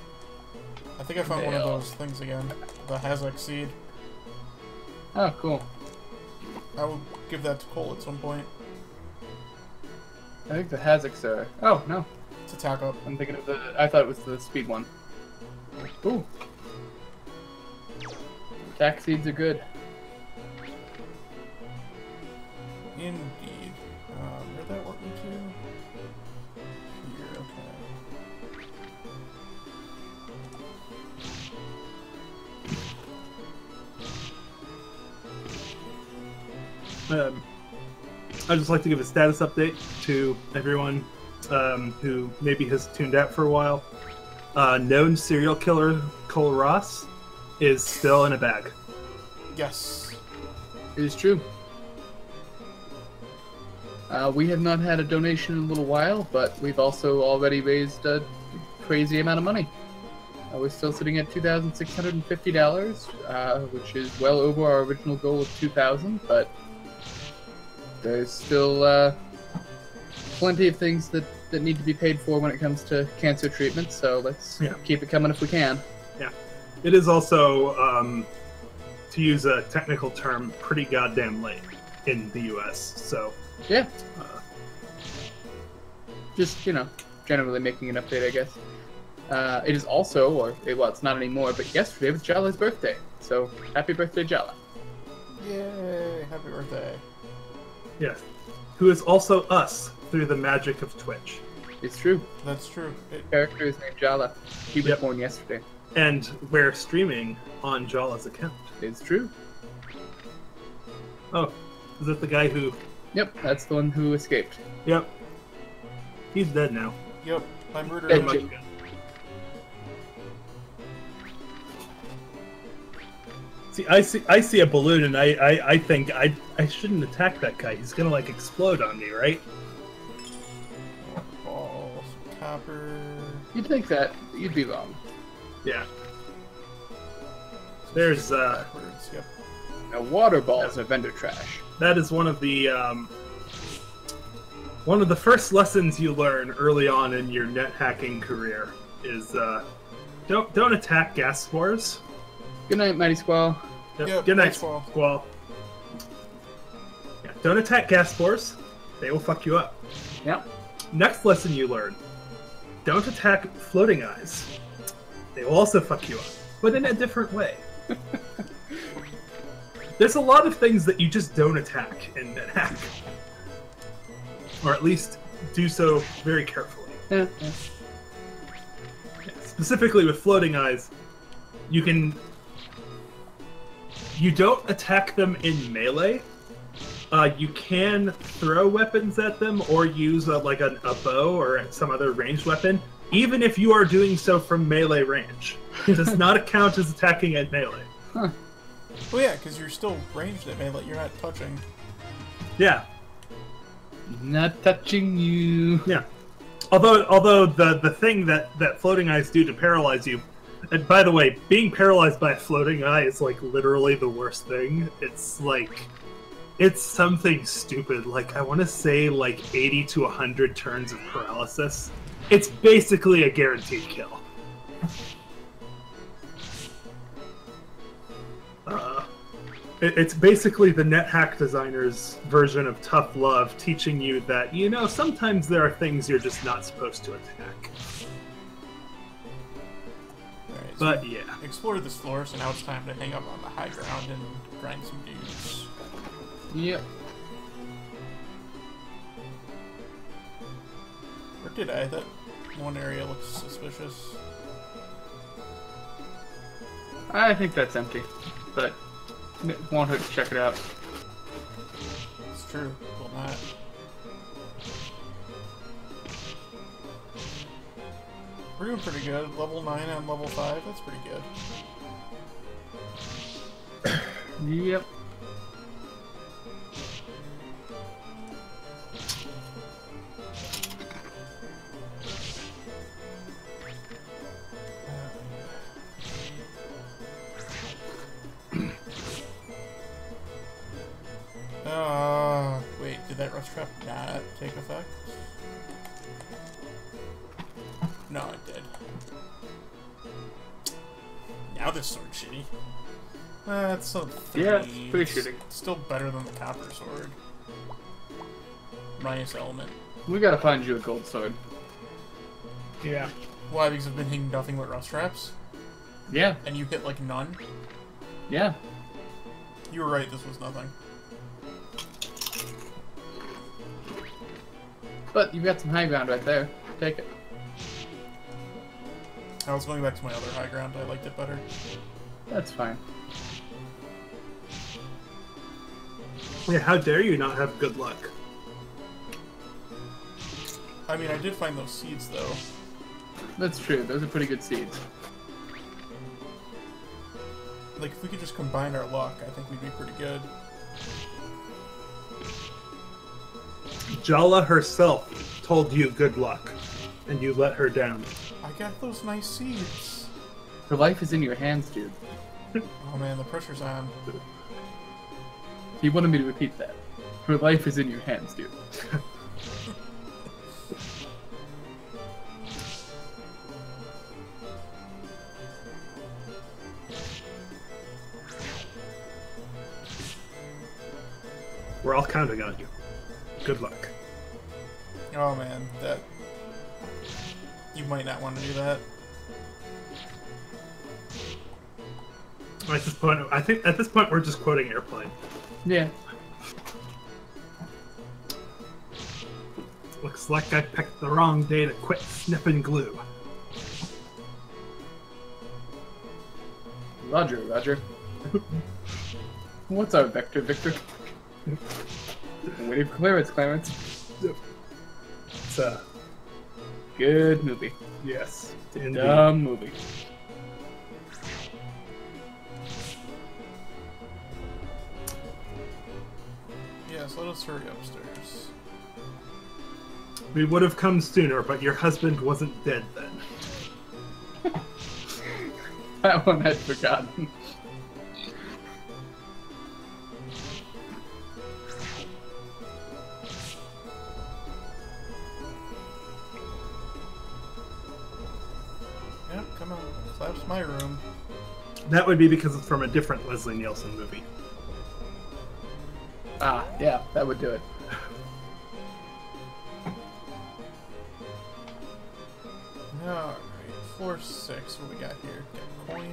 think I found one of those things again. The Hazak seed. Oh, cool. I will give that to Cole at some point. I think the Hazaks are... Oh, no. It's attack up. I'm thinking of the... I thought it was the speed one. Ooh. Attack seeds are good. Indeed. Where'd that work me to? Here, okay. I'd just like to give a status update to everyone who maybe has tuned out for a while. Known serial killer Cole Ross is still in a bag. Yes. It is true. We have not had a donation in a little while, but we've also already raised a crazy amount of money. We're still sitting at $2,650, which is well over our original goal of $2,000, but there's still plenty of things that need to be paid for when it comes to cancer treatment, so let's keep it coming if we can. Yeah. It is also, to use a technical term, pretty goddamn late in the US, so... Yeah. Just, you know, generally making an update, I guess. It is also, well, it's not anymore, but yesterday was Jala's birthday. So, happy birthday, Jala. Yay! Happy birthday. Yes. Who is also us through the magic of Twitch. It's true. That's true. Character is named Jala. He was born yesterday. And we're streaming on Jala's account. It's true. Oh, is that the guy who... Yep, that's the one who escaped. Yep. He's dead now. Yep, I murdered him. Jim. See, I see a balloon, and I think I shouldn't attack that guy. He's gonna like explode on me, right? Balls, copper. You'd think that, but you'd be wrong. Yeah. There's Backwards, yep. Now, water balls are vendor trash. that is one of the first lessons you learn early on in your net hacking career is don't attack gas spores. Good night, Mighty Squall. Yep, Good night, night, Squall. Squall. Yeah, don't attack gas spores. They will fuck you up. Yep. Next lesson you learn: don't attack floating eyes. They will also fuck you up, but in a different way. There's a lot of things that you just don't attack in NetHack. Or at least do so very carefully. Yeah. Specifically with floating eyes, you don't attack them in melee. You can throw weapons at them or use a bow or some other ranged weapon, even if you are doing so from melee range. It does not count as attacking at melee. Huh. Oh yeah, because you're still ranged at melee. You're not touching. Yeah. Not touching you. Yeah. Although the thing that floating eyes do to paralyze you, and by the way, being paralyzed by a floating eye is like literally the worst thing. It's something stupid. Like I want to say like 80 to 100 turns of paralysis. It's basically a guaranteed kill. It's basically the NetHack designer's version of tough love, teaching you that, sometimes there are things you're just not supposed to attack. Alright, But so yeah. explored this floor, so now it's time to hang up on the high ground and grind some dudes. Yep. Or did I? That one area looks suspicious. I think that's empty, but it won't hurt to check it out. It's true. Will not. We're doing pretty good. Level 9 on level 5. That's pretty good. Yep. Wait. trap not take effect? No, it did. Now this sword's shitty. That's so Yeah, it's pretty shitty. Still better than the copper sword. Minus element. We gotta find you a gold sword. Yeah. Why? Because I've been hitting nothing but rust traps? Yeah. And you hit like none? Yeah. You were right, this was nothing. But you've got some high ground right there. Take it. I was going back to my other high ground, I liked it better. That's fine. Yeah, how dare you not have good luck? I mean, I did find those seeds, though. That's true. Those are pretty good seeds. Like, if we could just combine our luck, I think we'd be pretty good. Jala herself told you good luck, and you let her down. I got those nice seeds. Her life is in your hands, dude. Oh man, the pressure's on. He wanted me to repeat that. Her life is in your hands, dude. We're all counting on you. Good luck. Oh man, that... You might not want to do that. At this point, I think at this point we're just quoting Airplane. Yeah. Looks like I picked the wrong day to quit sniffing glue. Roger, Roger. What's our vector, Victor? Waiting for clearance, Clarence. It's a Good movie. yes. Dumb movie. Yes, let us hurry upstairs. We would have come sooner, but your husband wasn't dead then. That one I'd forgotten. Yep, come on. Slap's my room. That would be because it's from a different Leslie Nielsen movie. Ah, yeah, that would do it. Alright, floor 6. What we got here? Got coin.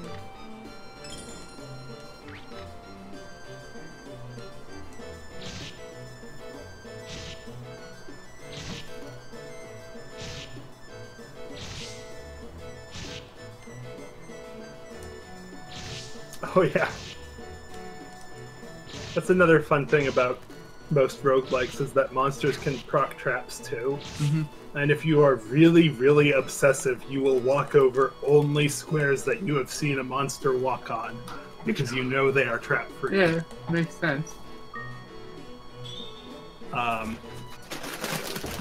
Oh yeah. That's another fun thing about most roguelikes is that monsters can proc traps too. Mm-hmm. And if you are really, really obsessive, you will walk over only squares that you have seen a monster walk on, because you know they are trap free. Yeah, makes sense.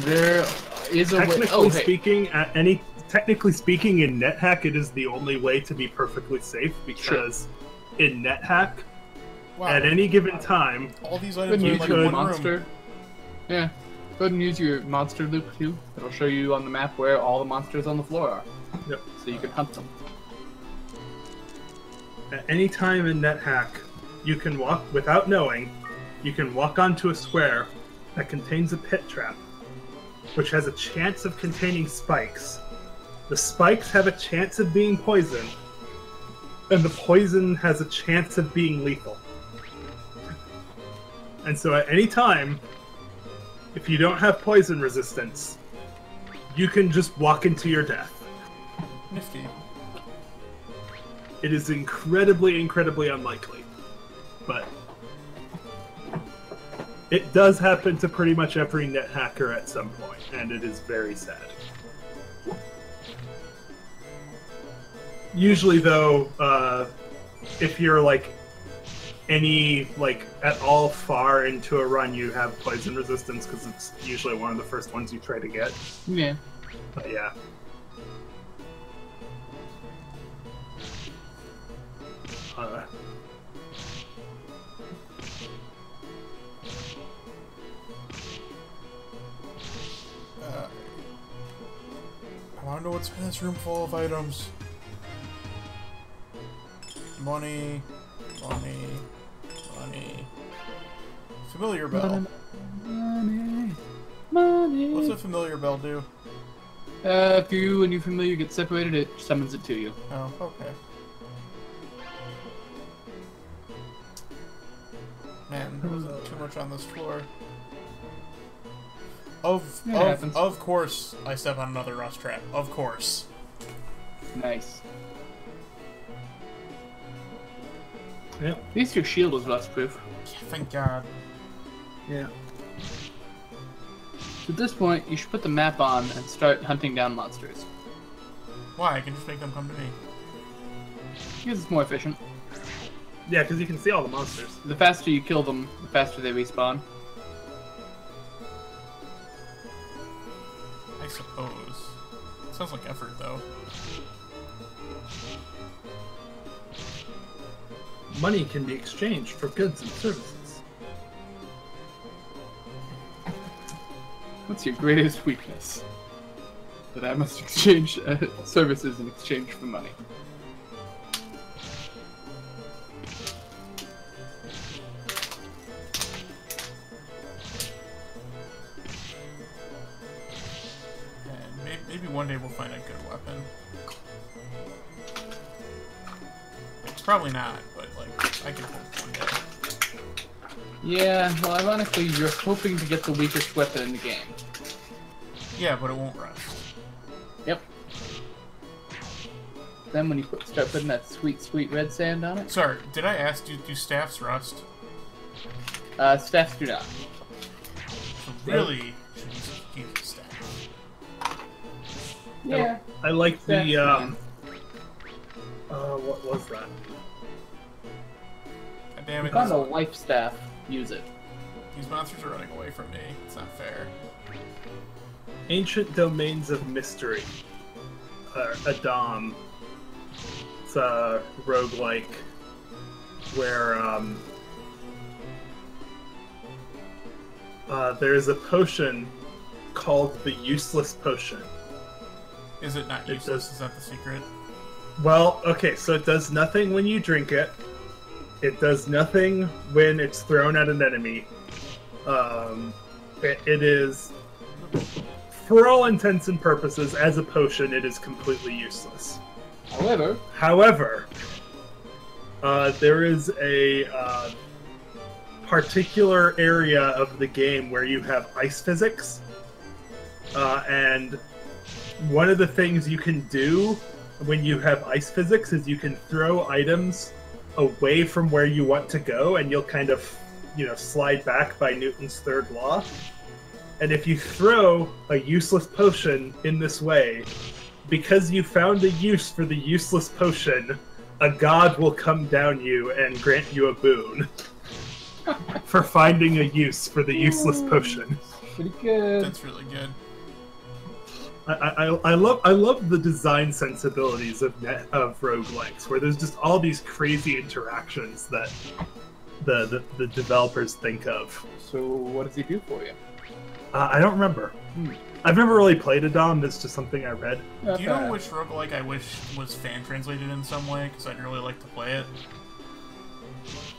There is a way. Technically speaking, in NetHack, it is the only way to be perfectly safe, because in NetHack, Wow. at any given time, All these Go items and are use like your one monster. room. Yeah. Go ahead and use your monster loop too. It'll show you on the map where all the monsters on the floor are. Yep. So you can hunt them. at any time in NetHack, you can walk, without knowing, you can walk onto a square that contains a pit trap, which has a chance of containing spikes. The spikes have a chance of being poison, and the poison has a chance of being lethal. And so at any time, if you don't have poison resistance, you can just walk into your death. Nifty. It is incredibly, incredibly unlikely. But it does happen to pretty much every net hacker at some point, and it is very sad. Usually, though, if you're at all far into a run, you have poison resistance because it's usually one of the first ones you try to get. Yeah. But yeah. what's in this room full of items? Money, money, money. Familiar bell. Money, money. What's a familiar bell do? If you and your familiar get separated, it summons it to you. Oh, okay. Man, there wasn't too much on this floor. Of course, I step on another rust trap. Of course. Nice. Yeah. At least your shield is rust proof. Yeah, thank God. Yeah. So at this point, you should put the map on and start hunting down monsters. Why? I can just make them come to me. Because it's more efficient. Yeah, because you can see all the monsters. The faster you kill them, the faster they respawn. I suppose. Sounds like effort, though. Money can be exchanged for goods and services. What's your greatest weakness? That I must exchange services in exchange for money. And maybe one day we'll find a good weapon. Probably not, but like, I can hope one day. Yeah, well, ironically, you're hoping to get the weakest weapon in the game. Yeah, but it won't rust. Yep. Then when you start putting that sweet, sweet red sand on it... Sorry, did I ask, do staffs rust? Staffs do not. So really, should use a staff. Yeah. I like Staffs the, what was that? God damn it. If I'm a life staff, use it. These monsters are running away from me. It's not fair. Ancient Domains of Mystery. Adam. It's a roguelike where there's a potion called the Useless Potion. Is it not useless? Is that the secret? Well, okay, so it does nothing when you drink it. It does nothing when it's thrown at an enemy. It is, for all intents and purposes, as a potion, it is completely useless. However, there is a particular area of the game where you have ice physics, and one of the things you can do when you have ice physics is you can throw items away from where you want to go, and you'll kind of, slide back by Newton's third law. And if you throw a useless potion in this way, because you found a use for the useless potion, a god will come down you and grant you a boon for finding a use for the useless potion. Pretty good. That's really good. I love the design sensibilities of roguelikes, where there's just all these crazy interactions that the developers think of. So what does he do for you? I don't remember. I've never really played a Dom. It's just something I read. Do you know which roguelike I wish was fan translated in some way? Because I'd really like to play it.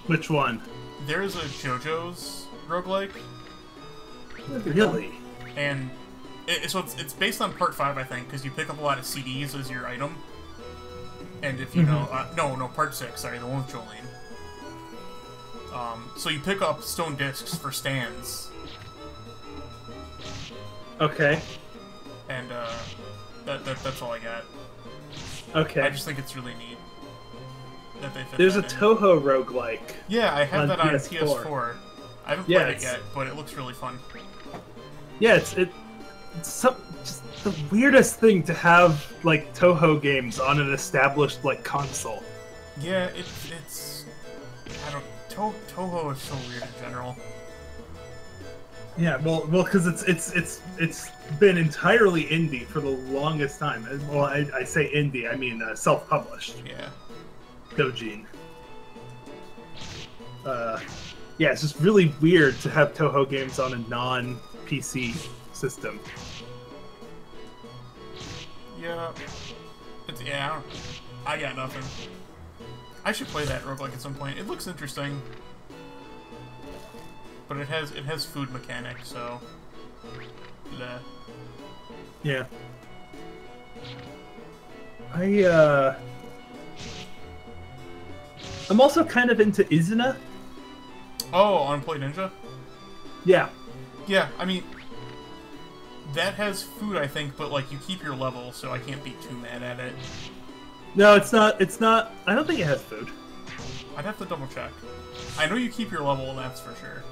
Which one? There's a JoJo's roguelike. Really? And it's based on part 5, I think, because you pick up a lot of CDs as your item. And if you know, no, part 6. Sorry, the one with Jolene. So you pick up stone discs for stands. Okay. And that's all I got. Okay. I just think it's really neat that they fit There's a that in. Toho roguelike. Yeah, I have that on PS4. PS4. I haven't played it yet, but it looks really fun. Yeah, it's just the weirdest thing to have like Toho games on an established like console. Yeah, it's I don't Toho is so weird in general. Yeah, well, because it's been entirely indie for the longest time. Well, I say indie, I mean self-published. Yeah. Dojin. Yeah, it's just really weird to have Toho games on a non-PC system. Yeah. Yeah. I got nothing. I should play that roguelike at some point. It looks interesting. But it has food mechanics, so bleh. Yeah. I'm also kind of into Izuna. Oh, on Play Ninja? Yeah. Yeah, I mean, that has food, I think, but, like, you keep your level, so I can't be too mad at it. No, it's not. I don't think it has food. I'd have to double check. I know you keep your level, that's for sure.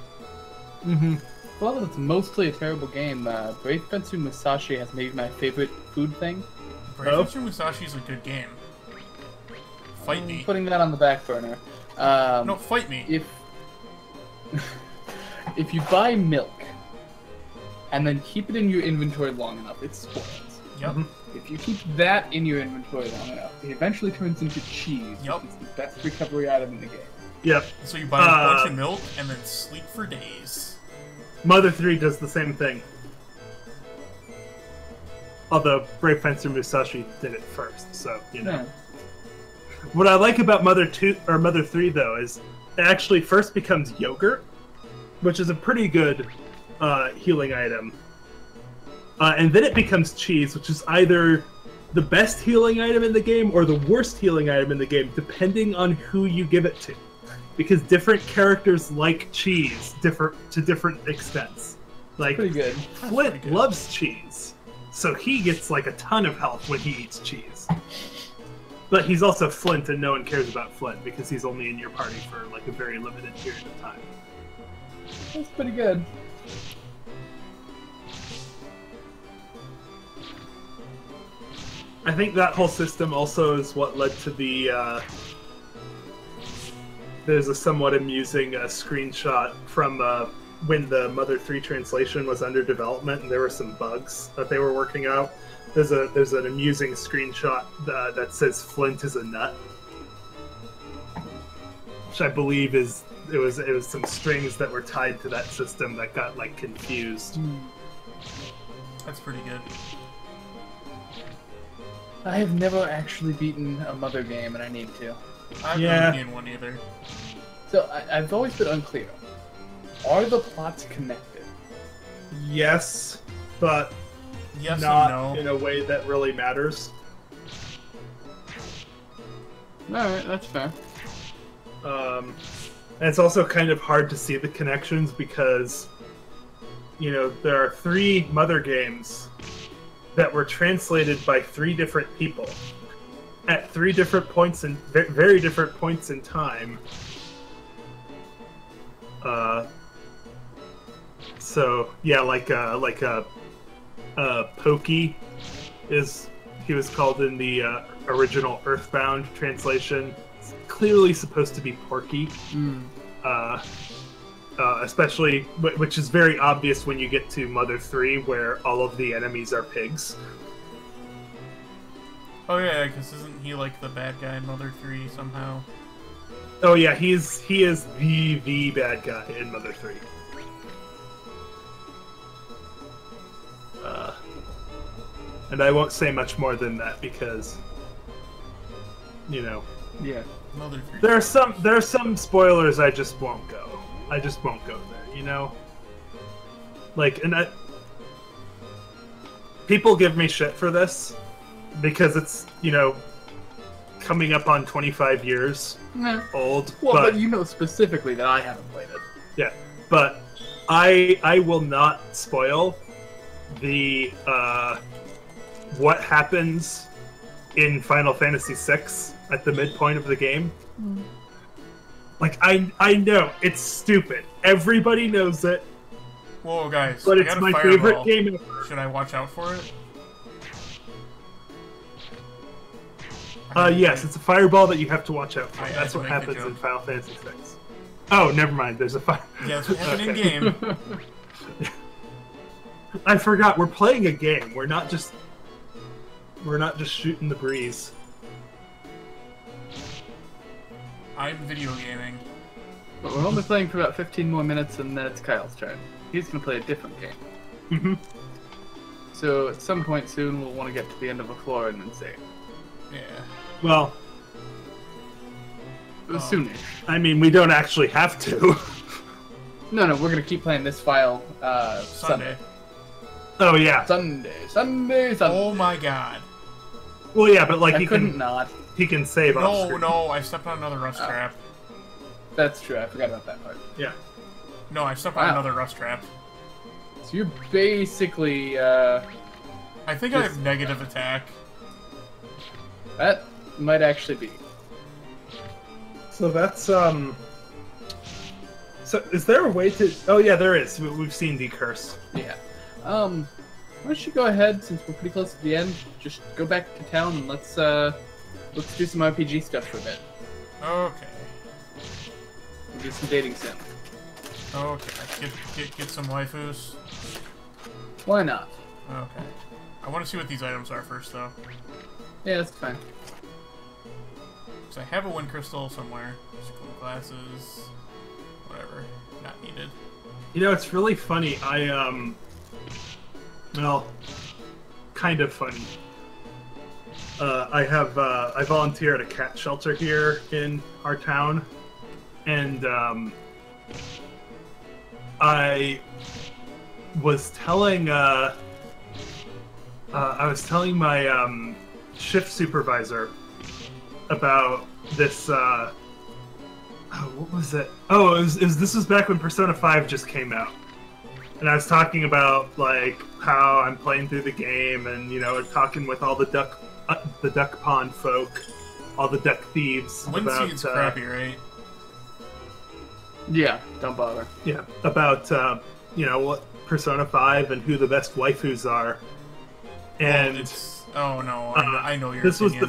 Mm-hmm. Well, it's mostly a terrible game. Brave Fencer Musashi has maybe my favorite food thing. Brave Fencer Musashi is a good game. Fight me. Putting that on the back burner. No, fight me. If you buy milk and then keep it in your inventory long enough, it spoils. Yep. If you keep that in your inventory long enough, it eventually turns into cheese, Yep. which is the best recovery item in the game. Yep. So you buy a bunch of milk and then sleep for days. Mother 3 does the same thing. Although Brave Fencer Musashi did it first, so you know. Yeah. What I like about Mother 3 though is it actually first becomes yogurt, which is a pretty good healing item. And then it becomes cheese, which is either the best healing item in the game or the worst healing item in the game, depending on who you give it to. Because different characters like cheese to different extents. Like, Pretty good. Flint loves cheese, so he gets like a ton of health when he eats cheese. But he's also Flint, and no one cares about Flint because he's only in your party for like a very limited period of time. That's pretty good. I think that whole system also is what led to the. There's a somewhat amusing screenshot from when the Mother 3 translation was under development, and there were some bugs that they were working out. There's an amusing screenshot that says Flint is a nut, which I believe it was some strings that were tied to that system that got like confused. That's pretty good. I have never actually beaten a Mother game, and I need to. I haven't been in one either. So I've always been unclear. Are the plots connected? Yes, but Yes not and no. in a way that really matters. Alright, that's fair. And it's also kind of hard to see the connections because, you know, there are 3 Mother games that were translated by 3 different people at 3 different points in very different points in time. So yeah, like Pokey he was called in the original Earthbound translation. It's clearly supposed to be Porky. Especially, which is very obvious when you get to Mother 3, where all of the enemies are pigs. Oh yeah, because isn't he like the bad guy in Mother 3 somehow? Oh yeah, he is the bad guy in Mother 3. And I won't say much more than that because, you know, Yeah. Mother 3. there are some spoilers I just won't go. I just won't go there, you know? Like, people give me shit for this because it's, you know, coming up on 25 years old. Well, but you know specifically that I haven't played it. Yeah, but I will not spoil the what happens in Final Fantasy VI at the midpoint of the game. Like, I know it's stupid. Everybody knows it. Whoa, guys! But I it's got a my fireball. favorite game ever. Should I watch out for it? Yes, it's a fireball that you have to watch out for. I That's had to what make the happens in joke. Final Fantasy VI. Oh, never mind. There's a fire. Yeah, that's what happened Okay. in game. I forgot. We're playing a game. We're not just shooting the breeze. I'm video gaming. But we're only playing for about 15 more minutes, and then it's Kyle's turn. He's gonna play a different game. Mm-hmm. So at some point soon, we'll want to get to the end of a floor and then save. Yeah. Well, Soonish. I mean, we don't actually have to. No, we're gonna keep playing this file Sunday. Oh yeah. Sunday. Oh my god. Well, yeah, but like I he couldn't can not. he can save off No, screen. no, I stepped on another rust trap. That's true. I forgot about that part. Yeah. No, I stepped on Wow. another rust trap. So you're basically I think I have negative attack. that might actually be. So that's So is there a way to? Oh yeah, there is. We've seen decurse. Yeah. Why don't you go ahead, since we're pretty close to the end, just go back to town and let's do some RPG stuff for a bit. Okay. We'll do some dating sim. Okay. Get some waifus. Why not? Okay. I want to see what these items are first, though. Yeah, that's fine. So I have a wind crystal somewhere. School glasses. Whatever. Not needed. You know, it's really funny. Well, kind of funny. I volunteer at a cat shelter here in our town, and I was telling my shift supervisor about this. What was it? Oh, this was back when Persona 5 just came out. And I was talking about like how I'm playing through the game, and talking with all the duck pond folk, all the duck thieves. Windseed's crappy, right? Yeah, don't bother. Yeah, about what Persona 5 and who the best waifus are. And oh no, I know your this opinion.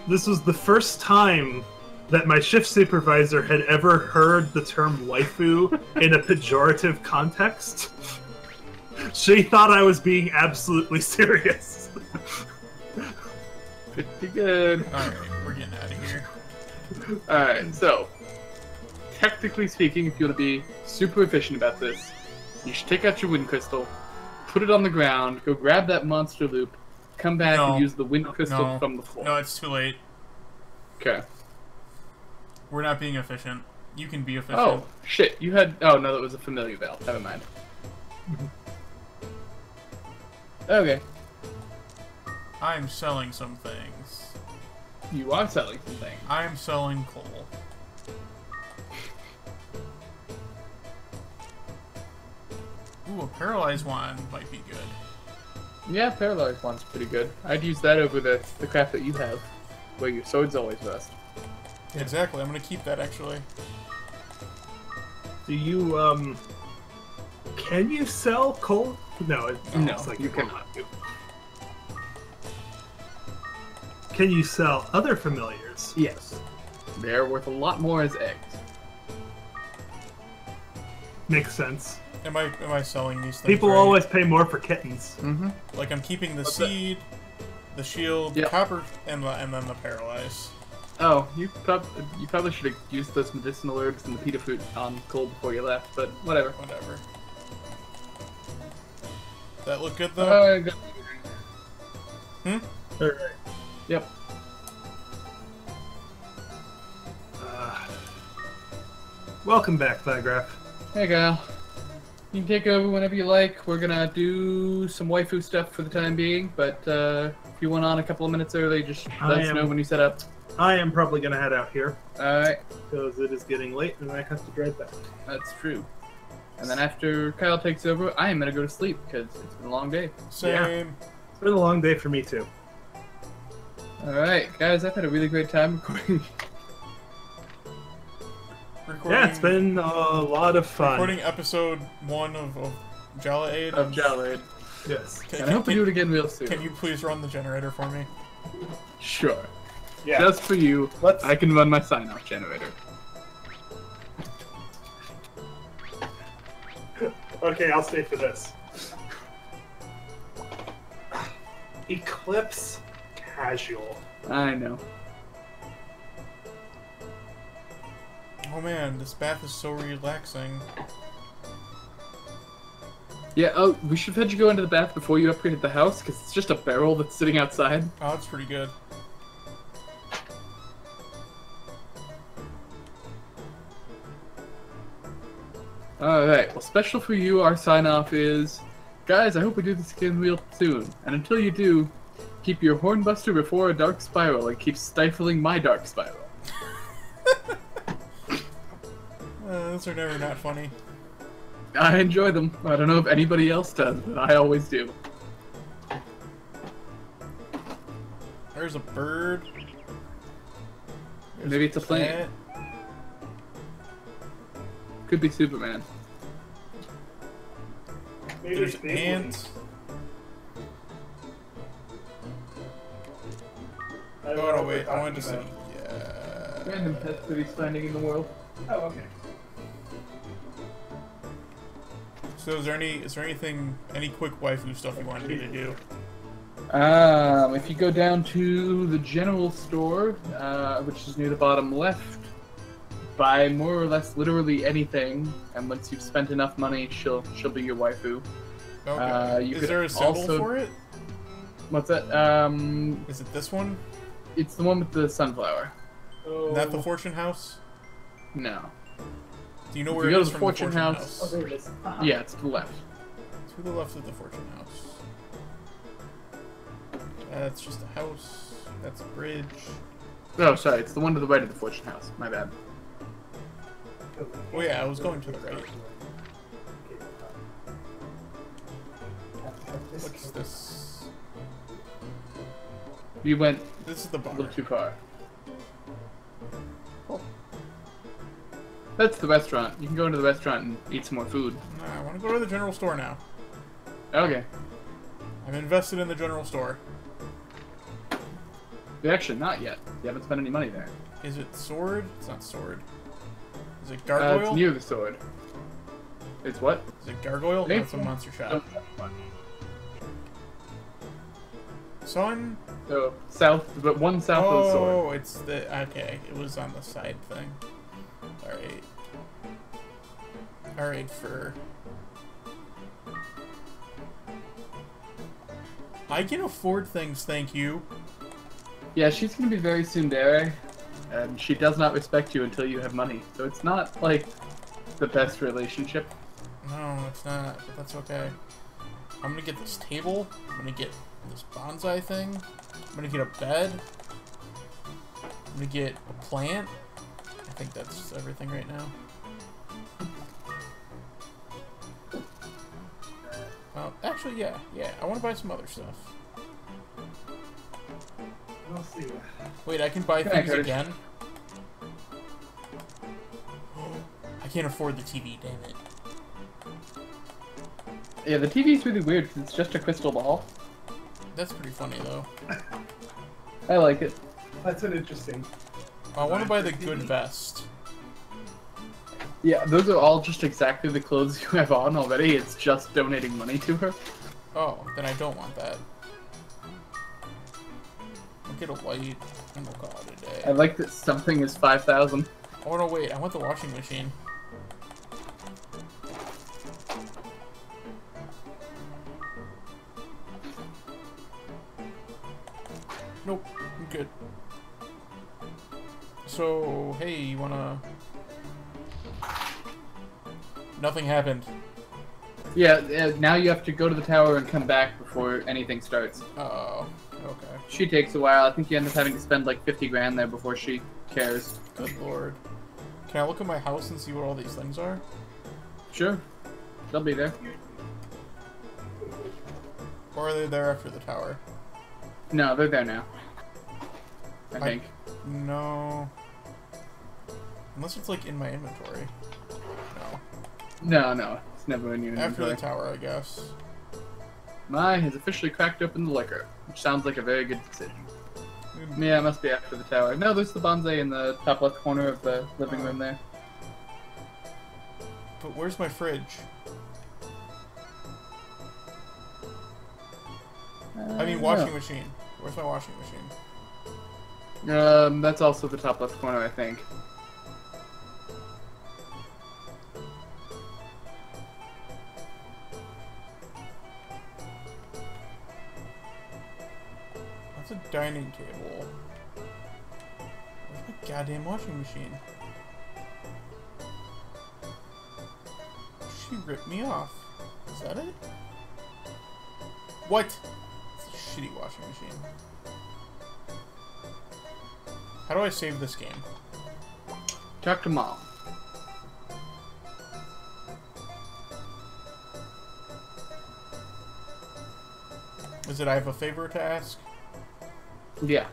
This was the first time that my shift supervisor had ever heard the term waifu in a pejorative context. She thought I was being absolutely serious. Pretty good. Alright, we're getting out of here. Alright, so, technically speaking, if you want to be super efficient about this, you should take out your wind crystal, put it on the ground, go grab that monster loop, come back and use the wind crystal from the floor. No, it's too late. Okay. We're not being efficient. You can be efficient. Oh, shit. You had... Oh, no, that was a familiar veil. Never mind. Okay. I'm selling some things. You are selling some things. I'm selling coal. Ooh, a paralyzed wand might be good. Yeah, paralyzed one's pretty good. I'd use that over the craft that you have, where your sword's always best. Exactly, I'm gonna keep that actually. Do you, can you sell coal? No, No, it's like you cannot. Can you sell other familiars? Yes. They're worth a lot more as eggs. Makes sense. Am I selling these things? People right? always pay more for kittens. Mm-hmm. Like I'm keeping the What's seed, the shield, the copper, and then the paralyze. Oh, you probably should have used those medicinal herbs and the pita fruit on Cole before you left, but whatever. Whatever. That look good though? Alright. Yep. Welcome back, Thygraph. Hey, Kyle. You can take over whenever you like. We're gonna do some waifu stuff for the time being, but if you went on a couple of minutes early, just let us know when you set up. I am probably going to head out here. Alright. Because it is getting late and I have to drive back. That's true. And then after Kyle takes over, I am gonna go to sleep because it's been a long day. Same. Yeah. It's been a long day for me too. Alright, guys, I've had a really great time recording. Yeah, it's been a lot of fun. Recording episode 1 of Jala-chan. Of Jalaid. Yes. I hope we do it again real soon. Can you please run the generator for me? Sure. Yeah. Just for you, I can run my sign-off generator. Okay, I'll stay for this. Eclipse Casual. I know. Oh man, this bath is so relaxing. Yeah, oh, we should have had you go into the bath before you upgraded the house, because it's just a barrel that's sitting outside. Oh, that's pretty good. Alright, well, special for you, our sign-off is... Guys, I hope we do this again real soon. And until you do, keep your hornbuster before a dark spiral and keep stifling my dark spiral. Those are never not funny. I enjoy them. I don't know if anybody else does, but I always do. There's a bird. There's Maybe it's a plant. Could be Superman. Maybe There's it's big ants. I don't Oh know no, what wait, we're I wanted to see. talking Yeah. Random pets that he's finding in the world. about. Oh, okay. So is there anything, any quick waifu stuff you wanted me to do? If you go down to the general store, which is near the bottom left, buy more or less literally anything, and once you've spent enough money, she'll be your waifu. Okay. You Is could there a symbol also- for it? What's that? Is it this one? It's the one with the sunflower. Oh, Is that the fortune house? No. Do you know If where you it go is to the from fortune the fortune house- house? there it is. Yeah, it's to the left. To the left of the fortune house. That's just a house. That's a bridge. Oh, sorry, it's the one to the right of the fortune house. My bad. Oh yeah, I was going to the right. What's this? You went This is the a bar. little too far. That's the restaurant. You can go into the restaurant and eat some more food. No, I want to go to the general store now. Okay. I'm invested in the general store. Actually, not yet. You haven't spent any money there. Is it sword? It's not sword. Is it It's gargoyle? near the sword. It's what? Is it gargoyle? Maybe. That's a monster shop. Oh, Sun? so south, but one south of the sword. Oh, it's the... Okay, it was on the side thing. Alright. Alright, for... I can afford things, thank you. Yeah, she's gonna be very tsundere, and she does not respect you until you have money. So it's not like the best relationship. No, it's not, but that's okay. I'm gonna get this table. I'm gonna get this bonsai thing. I'm gonna get a bed. I'm gonna get a plant. I think that's everything right now. Actually, yeah. I want to buy some other stuff. We'll see. Wait, I can buy Okay, things Curtis. again? I can't afford the TV, damn it. Yeah, the TV's really weird because it's just a crystal ball. That's pretty funny, though. I like it. That's an interesting. I want to buy the good vest. Yeah, those are all just exactly the clothes you have on already. It's just donating money to her. Oh, then I don't want that. I'll get a light, and we'll call it a day. I like that something is 5,000. Oh no, wait, I want the washing machine. Nope, I'm good. So, hey, you wanna... Nothing happened. Yeah, now you have to go to the tower and come back before anything starts. Uh-oh, okay. She takes a while. I think you end up having to spend like 50 grand there before she cares. Good lord. Can I look at my house and see what all these things are? Sure. They'll be there. Or are they there after the tower? No, they're there now. I think. No. Unless it's like in my inventory. No. No. It's never in your After the inventory. tower, I guess. Mai has officially cracked open the liquor, which sounds like a very good decision. Yeah, it must be after the tower. No, there's the bonsai in the top left corner of the living room there. But where's my fridge? I mean, washing machine. Where's my washing machine? That's also the top left corner, I think. It's a dining table. Where's my goddamn washing machine? She ripped me off. Is that it? What? It's a shitty washing machine. How do I save this game? Talk to Mom. Is it I have a favor to ask? Yeah.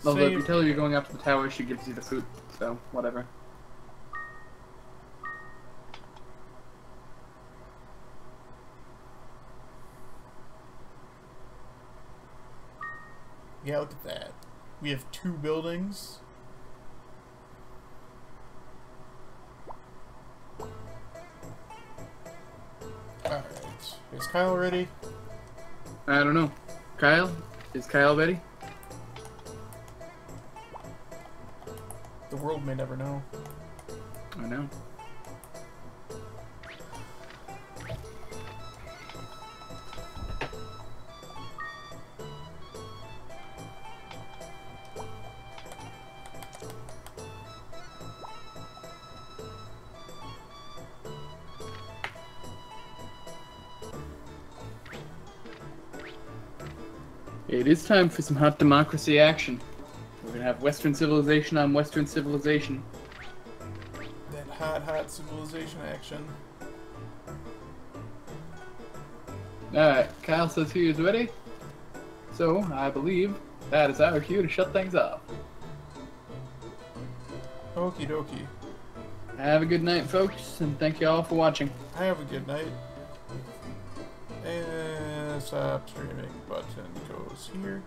Although if Save. you tell her you're going up to the tower, she gives you the food. So, whatever. Yeah, look at that. We have 2 buildings. Alright. Is Kyle ready? I don't know. Kyle? Is Kyle ready? The world may never know. I know. It is time for some hot democracy action. We're gonna have Western civilization on Western civilization. That hot civilization action. Alright, Kyle says he is ready. So, I believe that is our cue to shut things off. Okie dokie. Have a good night, folks, and thank you all for watching. Have a good night. And stop streaming button goes here.